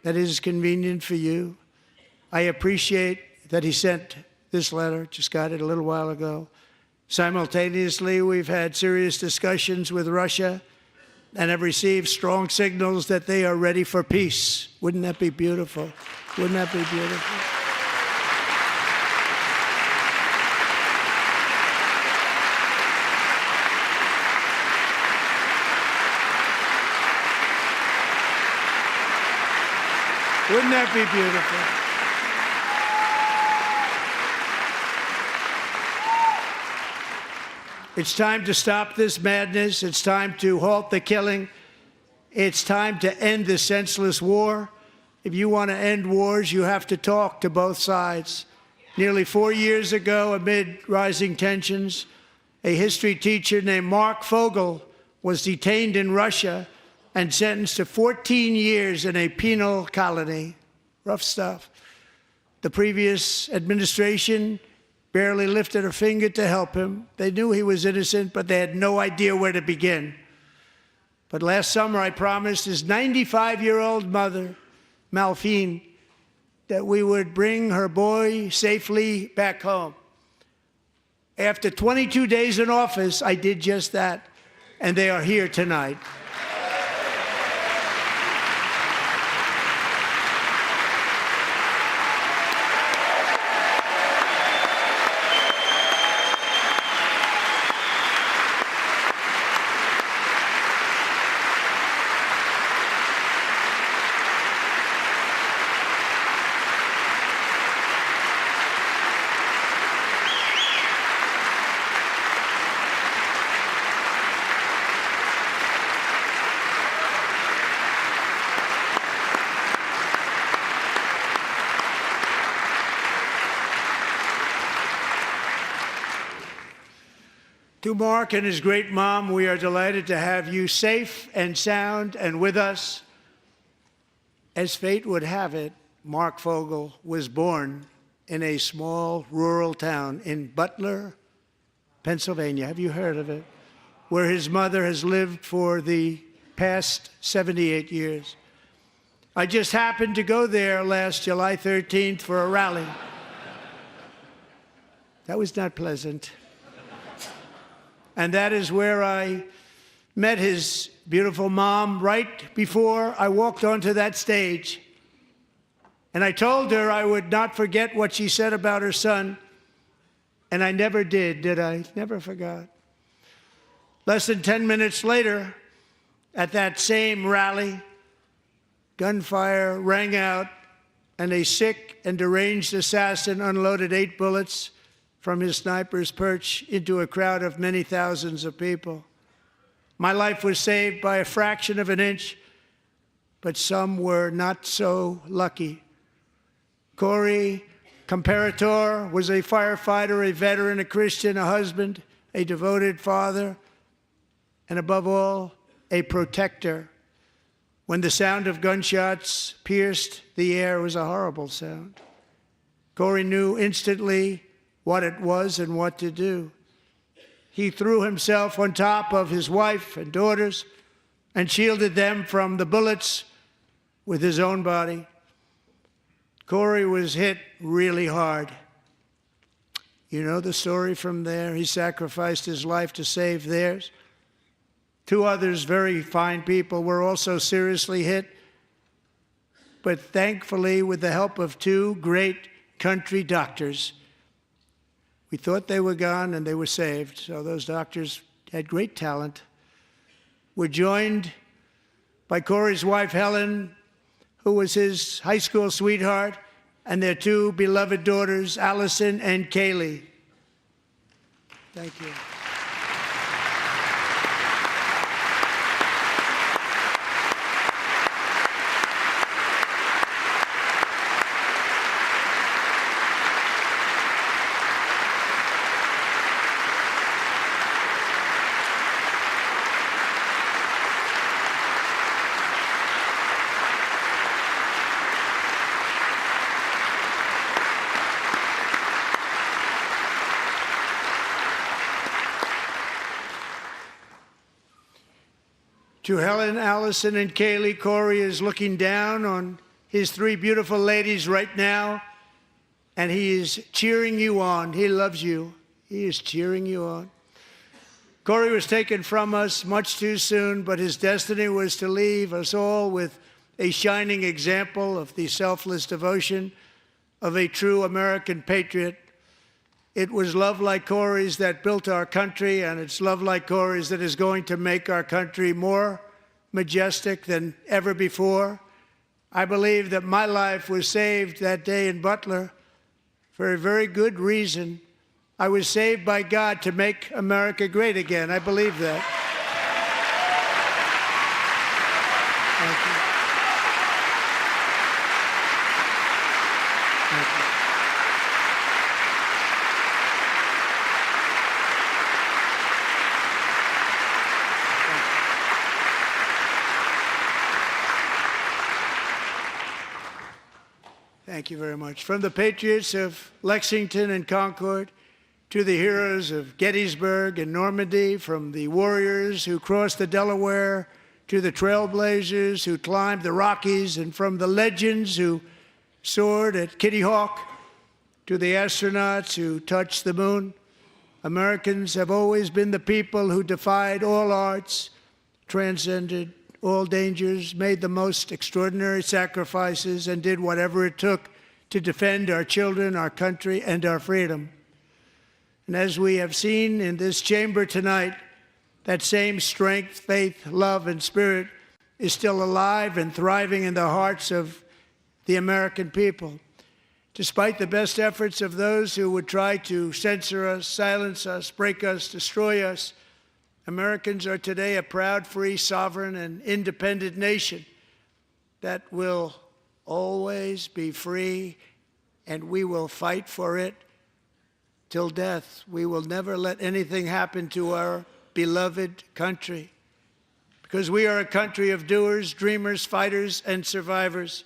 that is convenient for you. I appreciate that he sent this letter, just got it a little while ago. Simultaneously, we've had serious discussions with Russia and have received strong signals that they are ready for peace. Wouldn't that be beautiful? Wouldn't that be beautiful? Wouldn't that be beautiful? It's time to stop this madness. It's time to halt the killing. It's time to end this senseless war. If you want to end wars, you have to talk to both sides. Nearly 4 years ago, amid rising tensions, a history teacher named Mark Fogel was detained in Russia and sentenced to 14 years in a penal colony. Rough stuff. The previous administration barely lifted a finger to help him. They knew he was innocent, but they had no idea where to begin. But last summer, I promised his 95-year-old mother, Malphine, that we would bring her boy safely back home. After 22 days in office, I did just that, and they are here tonight. To Mark and his great mom, we are delighted to have you safe and sound and with us. As fate would have it, Mark Fogel was born in a small rural town in Butler, Pennsylvania. Have you heard of it? Where his mother has lived for the past 78 years. I just happened to go there last July 13th for a rally. That was not pleasant. And that is where I met his beautiful mom right before I walked onto that stage. And I told her I would not forget what she said about her son. And I never did I? Never forgot. Less than 10 minutes later, at that same rally, gunfire rang out, and a sick and deranged assassin unloaded 8 bullets from his sniper's perch into a crowd of many thousands of people. My life was saved by a fraction of an inch, but some were not so lucky. Corey Comparator was a firefighter, a veteran, a Christian, a husband, a devoted father, and above all, a protector. When the sound of gunshots pierced the air, it was a horrible sound. Corey knew instantly what it was and what to do. He threw himself on top of his wife and daughters and shielded them from the bullets with his own body. Corey was hit really hard. You know the story from there. He sacrificed his life to save theirs. 2 others, very fine people, were also seriously hit. But thankfully, with the help of 2 great country doctors, we thought they were gone and they were saved. So those doctors had great talent. We're joined by Corey's wife, Helen, who was his high school sweetheart, and their 2 beloved daughters, Allison and Kaylee. Thank you. To Helen, Allison, and Kaylee, Corey is looking down on his 3 beautiful ladies right now, and he is cheering you on. He loves you. He is cheering you on. Corey was taken from us much too soon, but his destiny was to leave us all with a shining example of the selfless devotion of a true American patriot. It was love like Corey's that built our country, and it's love like Corey's that is going to make our country more majestic than ever before. I believe that my life was saved that day in Butler for a very good reason. I was saved by God to make America great again. I believe that. Thank you. Thank you. Thank you very much. From the patriots of Lexington and Concord to the heroes of Gettysburg and Normandy, from the warriors who crossed the Delaware to the trailblazers who climbed the Rockies, and from the legends who soared at Kitty Hawk to the astronauts who touched the moon, Americans have always been the people who defied all odds, transcended all dangers, made the most extraordinary sacrifices, and did whatever it took to defend our children, our country, and our freedom. And as we have seen in this chamber tonight, that same strength, faith, love, and spirit is still alive and thriving in the hearts of the American people. Despite the best efforts of those who would try to censor us, silence us, break us, destroy us, Americans are today a proud, free, sovereign, and independent nation that will always be free, and we will fight for it till death. We will never let anything happen to our beloved country, because we are a country of doers, dreamers, fighters, and survivors.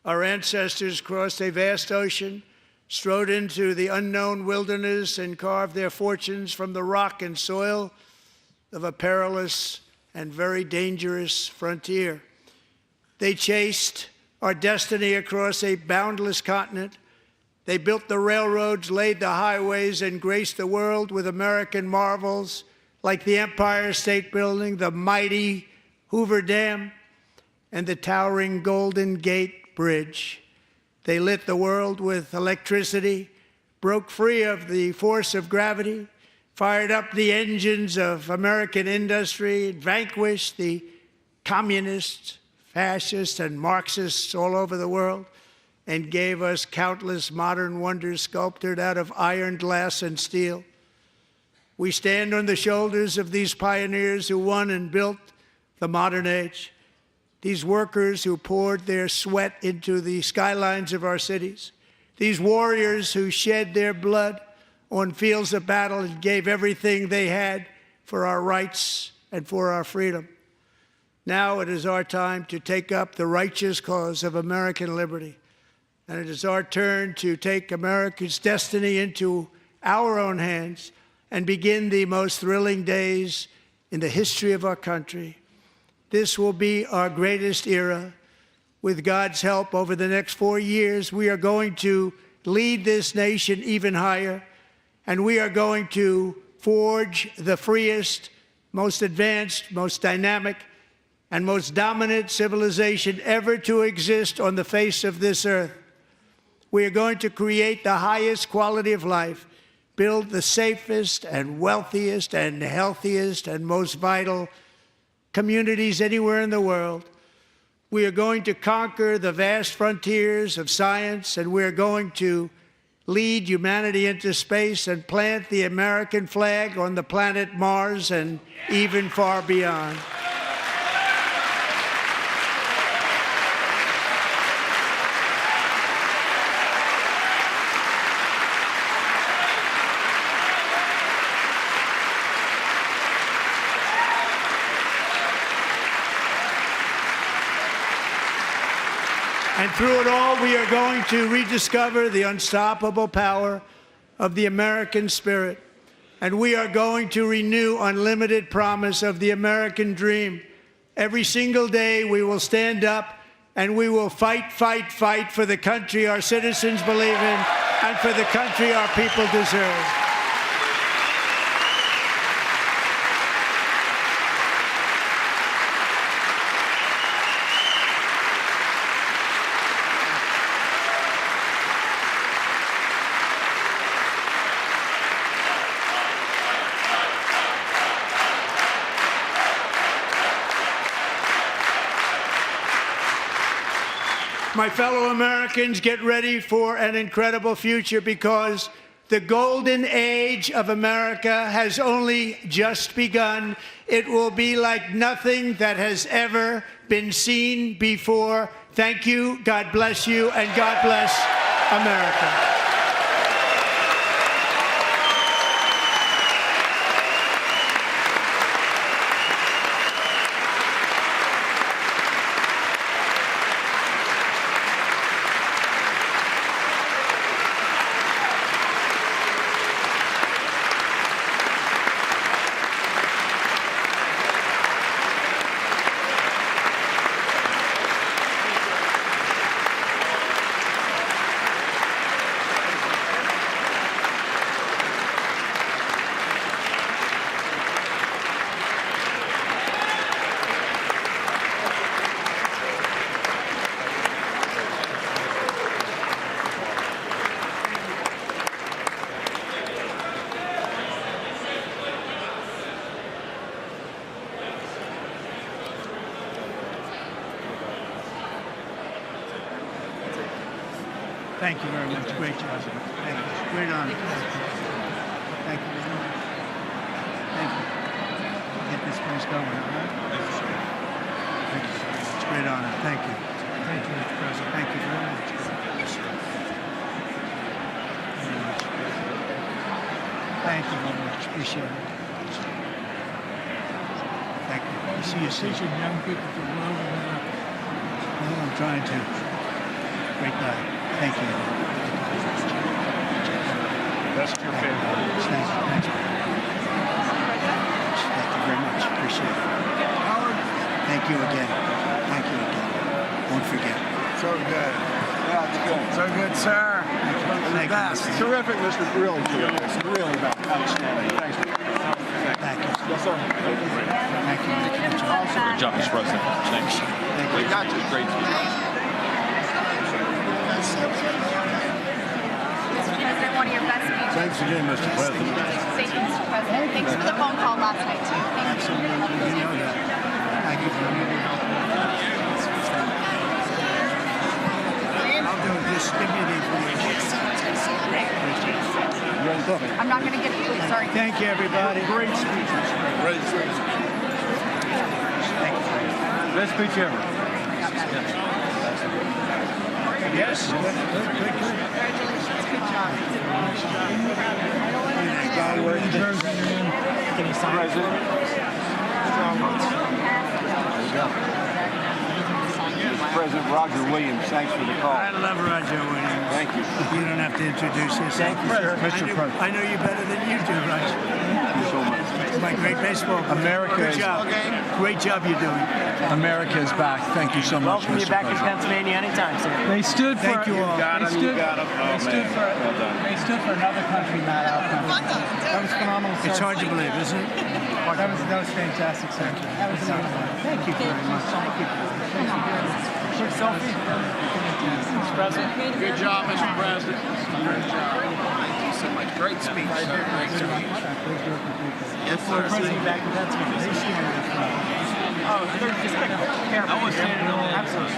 Our ancestors crossed a vast ocean, strode into the unknown wilderness, and carved their fortunes from the rock and soil of a perilous and very dangerous frontier. They chased our destiny across a boundless continent. They built the railroads, laid the highways, and graced the world with American marvels like the Empire State Building, the mighty Hoover Dam, and the towering Golden Gate Bridge. They lit the world with electricity, broke free of the force of gravity, fired up the engines of American industry, vanquished the communists, fascists, and Marxists all over the world, and gave us countless modern wonders sculptured out of iron, glass, and steel. We stand on the shoulders of these pioneers who won and built the modern age, these workers who poured their sweat into the skylines of our cities, these warriors who shed their blood on fields of battle and gave everything they had for our rights and for our freedom. Now it is our time to take up the righteous cause of American liberty. And it is our turn to take America's destiny into our own hands and begin the most thrilling days in the history of our country. This will be our greatest era. With God's help, over the next 4 years, we are going to lead this nation even higher, and we are going to forge the freest, most advanced, most dynamic, and most dominant civilization ever to exist on the face of this earth. We are going to create the highest quality of life, build the safest and wealthiest and healthiest and most vital communities anywhere in the world. We are going to conquer the vast frontiers of science, and we are going to lead humanity into space and plant the American flag on the planet Mars and even far beyond. And through it all, we are going to rediscover the unstoppable power of the American spirit. And we are going to renew unlimited promise of the American dream. Every single day, we will stand up and we will fight, fight, fight for the country our citizens believe in and for the country our people deserve. My fellow Americans, get ready for an incredible future, because the golden age of America has only just begun. It will be like nothing that has ever been seen before. Thank you, God bless you, and God bless America. Thank you very much. Great job. Thank you. Great honor. Thank you. Thank you. Get this place going, all right? Thank you, sir. Thank you. It's a great honor. Thank you. Thank you, Mr. President. Thank you very much. Yes, sir. Very much. Thank you very much. Appreciate it. Thank you. I see you teaching young people to love and well, I'm trying to. Great guy. Thank you. That's your favorite. Thanks. Thank you very much. Appreciate it. Howard. Thank you again. Thank you again. Won't forget. So good. Yeah, it's good. So good, sir. Thank you. Terrific, Mr. Really terrific. Really outstanding. Thanks. Thank you. Yes, sir. Thank you. Good job, Mr. President. Thanks. Thank you. Not just great speech. President, one of your best speeches. Thanks again, Mr. President. Thank you, Mr. President. Thanks for the phone call last night, too. Thank you. You know that. Thank you very much. I'll do it. Just give me the information. I'm not going to get it, please. Sorry. Thank you, everybody. Great speech. Great speech. Best speech ever. Yes. Good. Congratulations. Good job. President Roger Williams, thanks for the call. I love Roger Williams. Thank you. You don't have to introduce yourself. Mr. President. I know you better than you do, Roger. Thank you so much. My great baseball. America Good is- job. Great job you're doing. America is back. Thank you so much, Welcome you Mr. back to President. Pennsylvania anytime, sir. They stood for. Thank you all. They stood for another country, not our country. That was phenomenal. It's sir. hard to believe, isn't it? That was fantastic, sir. That was Thank you very much. Thank you. quick selfie. Mr. President. Good job, Mr. President. Great job. Thank you so much. Great speech, sir. Great speech. Yes, sir. President back to Pennsylvania. Oh, they're just careful. I was standing on that. Absolutely.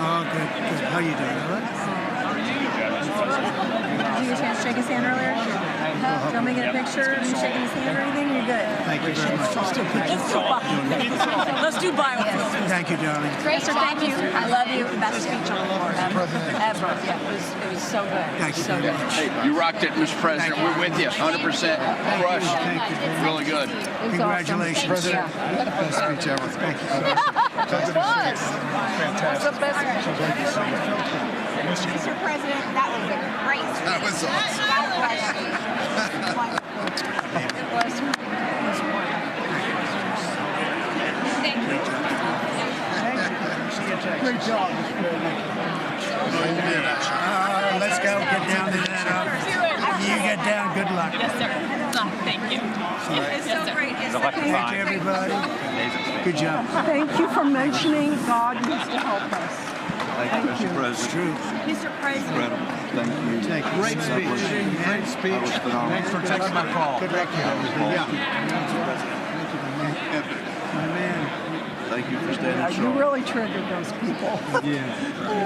Oh, good. How you doing? All right? Did you get a chance to shake his hand earlier? Tell me, get a picture and shaking his hand or anything? You're good. Thank you very much. Let's do biofilm. Thank you, darling. Great, sir. Thank you. I love you. Best speech on the floor ever. Yeah, it was so good. Thank you So very good. much. Hey, you rocked it, Mr. President. We're with you. 100%. Crush. Thank you. Really good. It was Congratulations. awesome. Yeah. Best speech ever. Thank you so much. Fantastic. Mr. President, that was a great speech. That was awesome. God bless you. It was. Thank you. Great job. Let's go. Get down to that. You get down. Good luck. Yes, sir. Thank you. It's so great. Thank you, everybody. Good job. Thank you for mentioning God needs to help us. Thank you, Mr. President. True. Mr. President. Thank you. Thank you. Great speech. Great speech. Thanks for taking my call. Good luck. Yeah. My man. Thank you for standing You really triggered those people.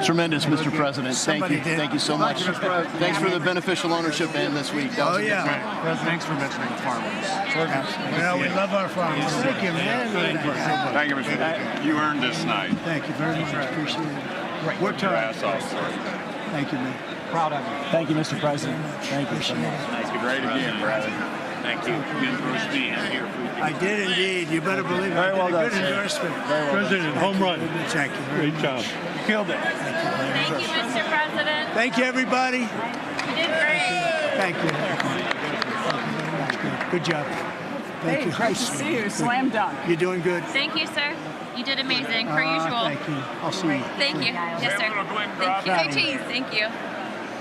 Tremendous, Mr. President. Thank Somebody you. did. Thank you so much. Thanks for the beneficial ownership ban this week. That was Oh, a good yeah. thing. Thanks for mentioning farmers. Well, we love our farmers. Thank you, man. Thank you, Mr. President. You earned this night. Thank you very much. Appreciate it. Worked hard. Ass off, sir. Thank you, man. Proud of you. Thank you, Mr. President. Thank you so much. Nice to great again, brother. Thank you. You endorsed me. I'm here for you. I did indeed. You better believe it. Very well I done, did a good sir. endorsement. President, home run. Thank you very much. job. Killed it. Thank you, Mr. President. Thank you, everybody. You did great. Thank you. Good job. Thank you. Great to see you. Slam dunk. You're doing good. Thank you, sir. You did amazing, per usual. Thank you. I'll see you. Thank you. Yes, sir. Thank you. Go cheese. Thank you.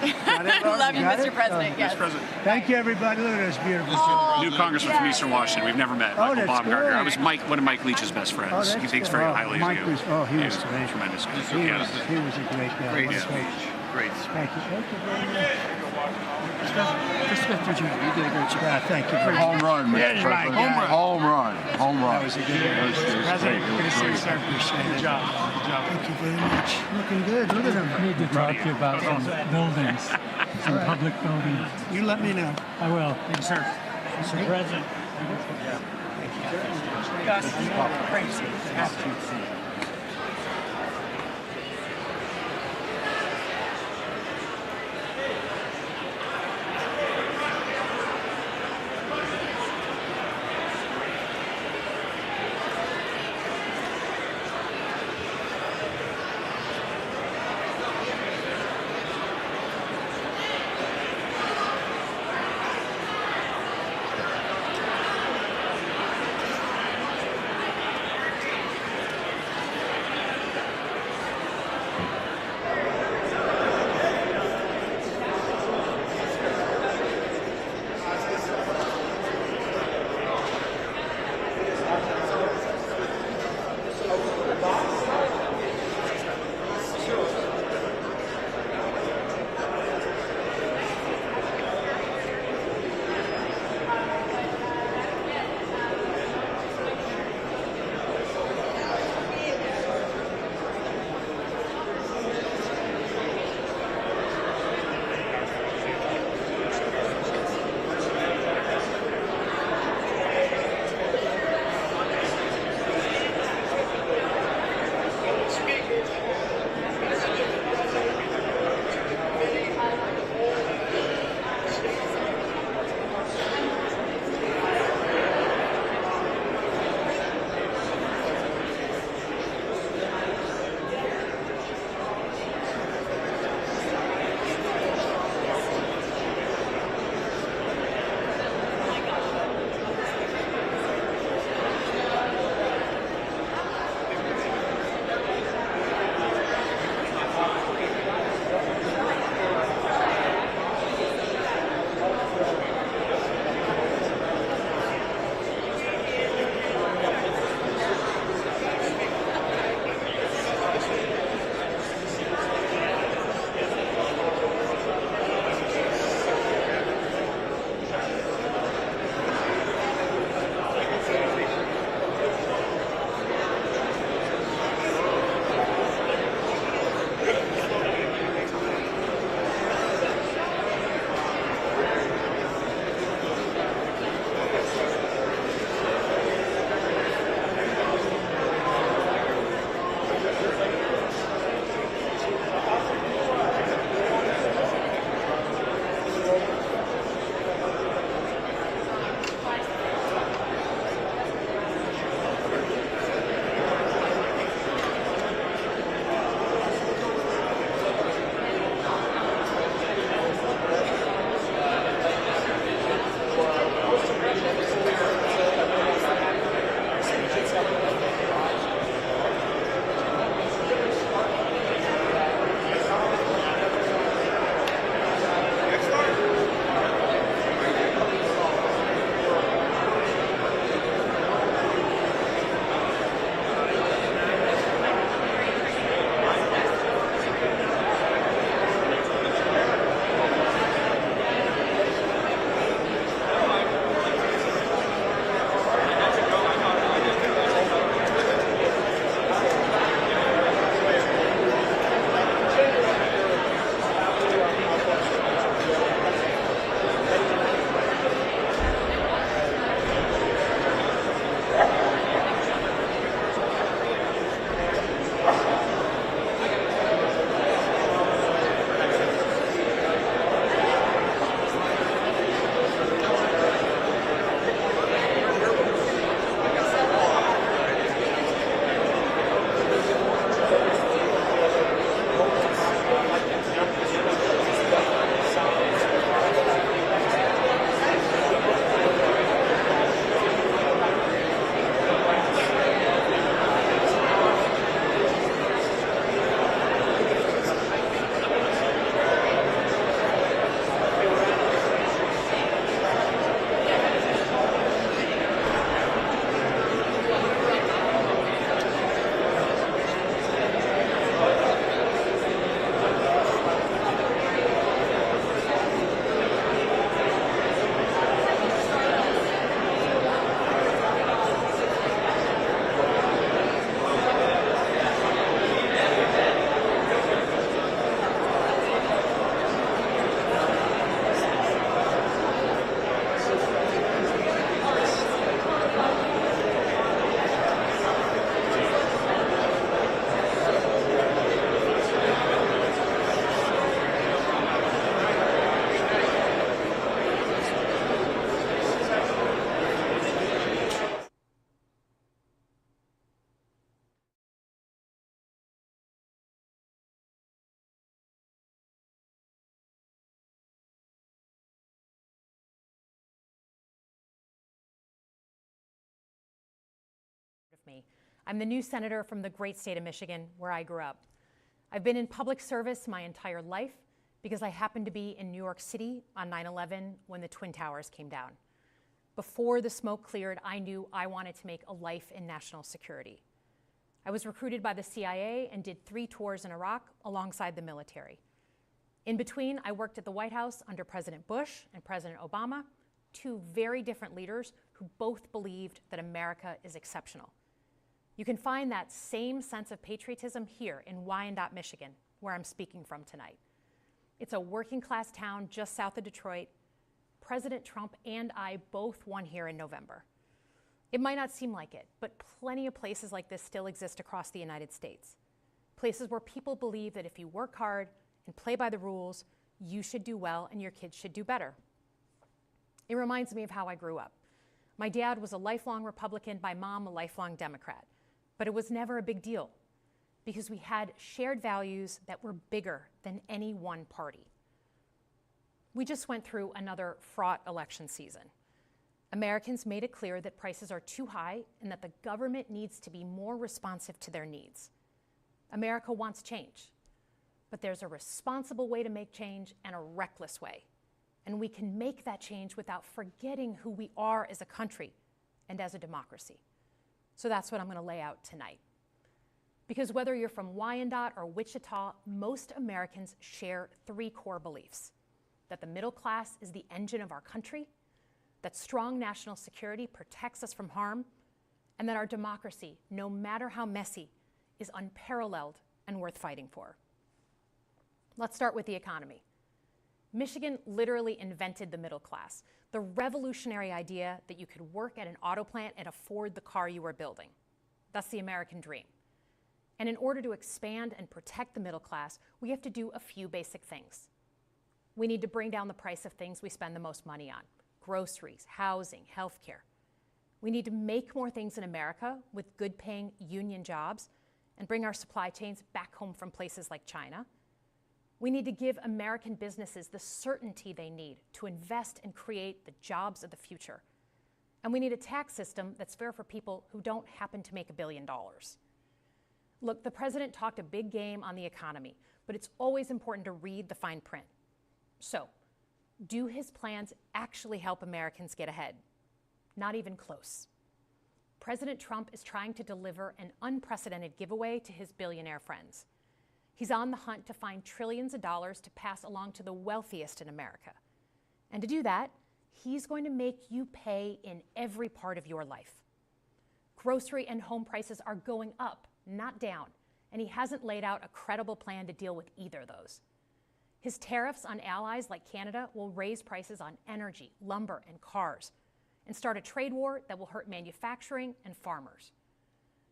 Love you, Mr. President. Yes. Thank you, everybody. Look at this beautiful New congressman from Eastern Washington. We've never met. Oh, Michael that's Baumgartner. good. I was one of Mike Leach's best friends. Oh, that's He thinks good. very Oh, highly Mike of you. was- oh, he was great. Tremendous. He was a great guy. Great What a speech. Great Thank you. Thank you very much. Smith, Virginia. You did a great job. Yeah, thank you. Home run, Mr. Yeah, you're right. President. Home run. Home run. That was a good one. President, good to see you, sir. Good job. Good job. Thank you very much. Looking good. Look at him. I need to talk to you about some buildings, some public buildings. You let me know. I will. Thank you, sir. Mr. President. Gus, crazy. me. I'm the new senator from the great state of Michigan, where I grew up. I've been in public service my entire life because I happened to be in New York City on 9/11 when the Twin Towers came down. Before the smoke cleared, I knew I wanted to make a life in national security. I was recruited by the CIA and did 3 tours in Iraq alongside the military. In between, I worked at the White House under President Bush and President Obama, 2 very different leaders who both believed that America is exceptional. You can find that same sense of patriotism here in Wyandotte, Michigan, where I'm speaking from tonight. It's a working class town just south of Detroit. President Trump and I both won here in November. It might not seem like it, but plenty of places like this still exist across the United States. Places where people believe that if you work hard and play by the rules, you should do well and your kids should do better. It reminds me of how I grew up. My dad was a lifelong Republican, my mom a lifelong Democrat. But it was never a big deal because we had shared values that were bigger than any one party. We just went through another fraught election season. Americans made it clear that prices are too high and that the government needs to be more responsive to their needs. America wants change, but there's a responsible way to make change and a reckless way. And we can make that change without forgetting who we are as a country and as a democracy. So that's what I'm going to lay out tonight. Because whether you're from Wyandotte or Wichita, most Americans share 3 core beliefs: that the middle class is the engine of our country, that strong national security protects us from harm, and that our democracy, no matter how messy, is unparalleled and worth fighting for. Let's start with the economy. Michigan literally invented the middle class, the revolutionary idea that you could work at an auto plant and afford the car you were building. That's the American dream. And in order to expand and protect the middle class, we have to do a few basic things. We need to bring down the price of things we spend the most money on: groceries, housing, healthcare. We need to make more things in America with good-paying union jobs and bring our supply chains back home from places like China. We need to give American businesses the certainty they need to invest and create the jobs of the future. And we need a tax system that's fair for people who don't happen to make $1 billion. Look, the president talked a big game on the economy, but it's always important to read the fine print. So, do his plans actually help Americans get ahead? Not even close. President Trump is trying to deliver an unprecedented giveaway to his billionaire friends. He's on the hunt to find trillions of dollars to pass along to the wealthiest in America. And to do that, he's going to make you pay in every part of your life. Grocery and home prices are going up, not down, and he hasn't laid out a credible plan to deal with either of those. His tariffs on allies like Canada will raise prices on energy, lumber, and cars, and start a trade war that will hurt manufacturing and farmers.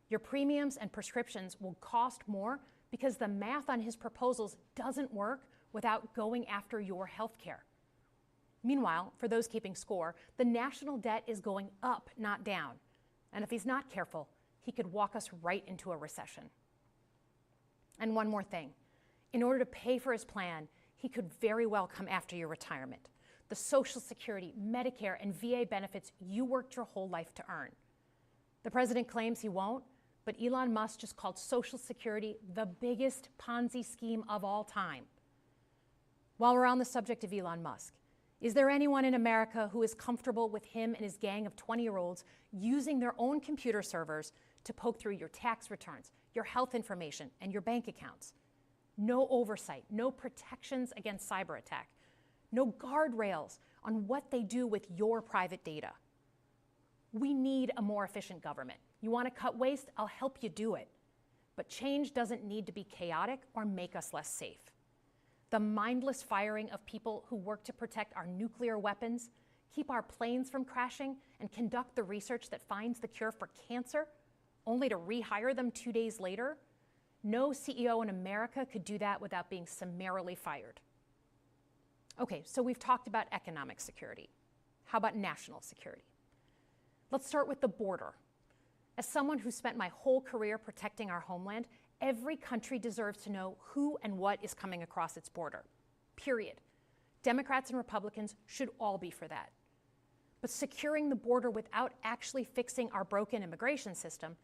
Your premiums and prescriptions will cost more because the math on his proposals doesn't work without going after your health care. Meanwhile, for those keeping score, the national debt is going up, not down. And if he's not careful, he could walk us right into a recession. And one more thing. In order to pay for his plan, he could very well come after your retirement, the Social Security, Medicare, and VA benefits you worked your whole life to earn. The president claims he won't, but Elon Musk just called Social Security the biggest Ponzi scheme of all time. While we're on the subject of Elon Musk, is there anyone in America who is comfortable with him and his gang of 20-year-olds using their own computer servers to poke through your tax returns, your health information, and your bank accounts? No oversight, no protections against cyber attack, no guardrails on what they do with your private data. We need a more efficient government. You want to cut waste? I'll help you do it. But change doesn't need to be chaotic or make us less safe. The mindless firing of people who work to protect our nuclear weapons, keep our planes from crashing, and conduct the research that finds the cure for cancer, only to rehire them 2 days later, no CEO in America could do that without being summarily fired. Okay, so we've talked about economic security. How about national security? Let's start with the border. As someone who spent my whole career protecting our homeland, every country deserves to know who and what is coming across its border. Period. Democrats and Republicans should all be for that. But securing the border without actually fixing our broken immigration system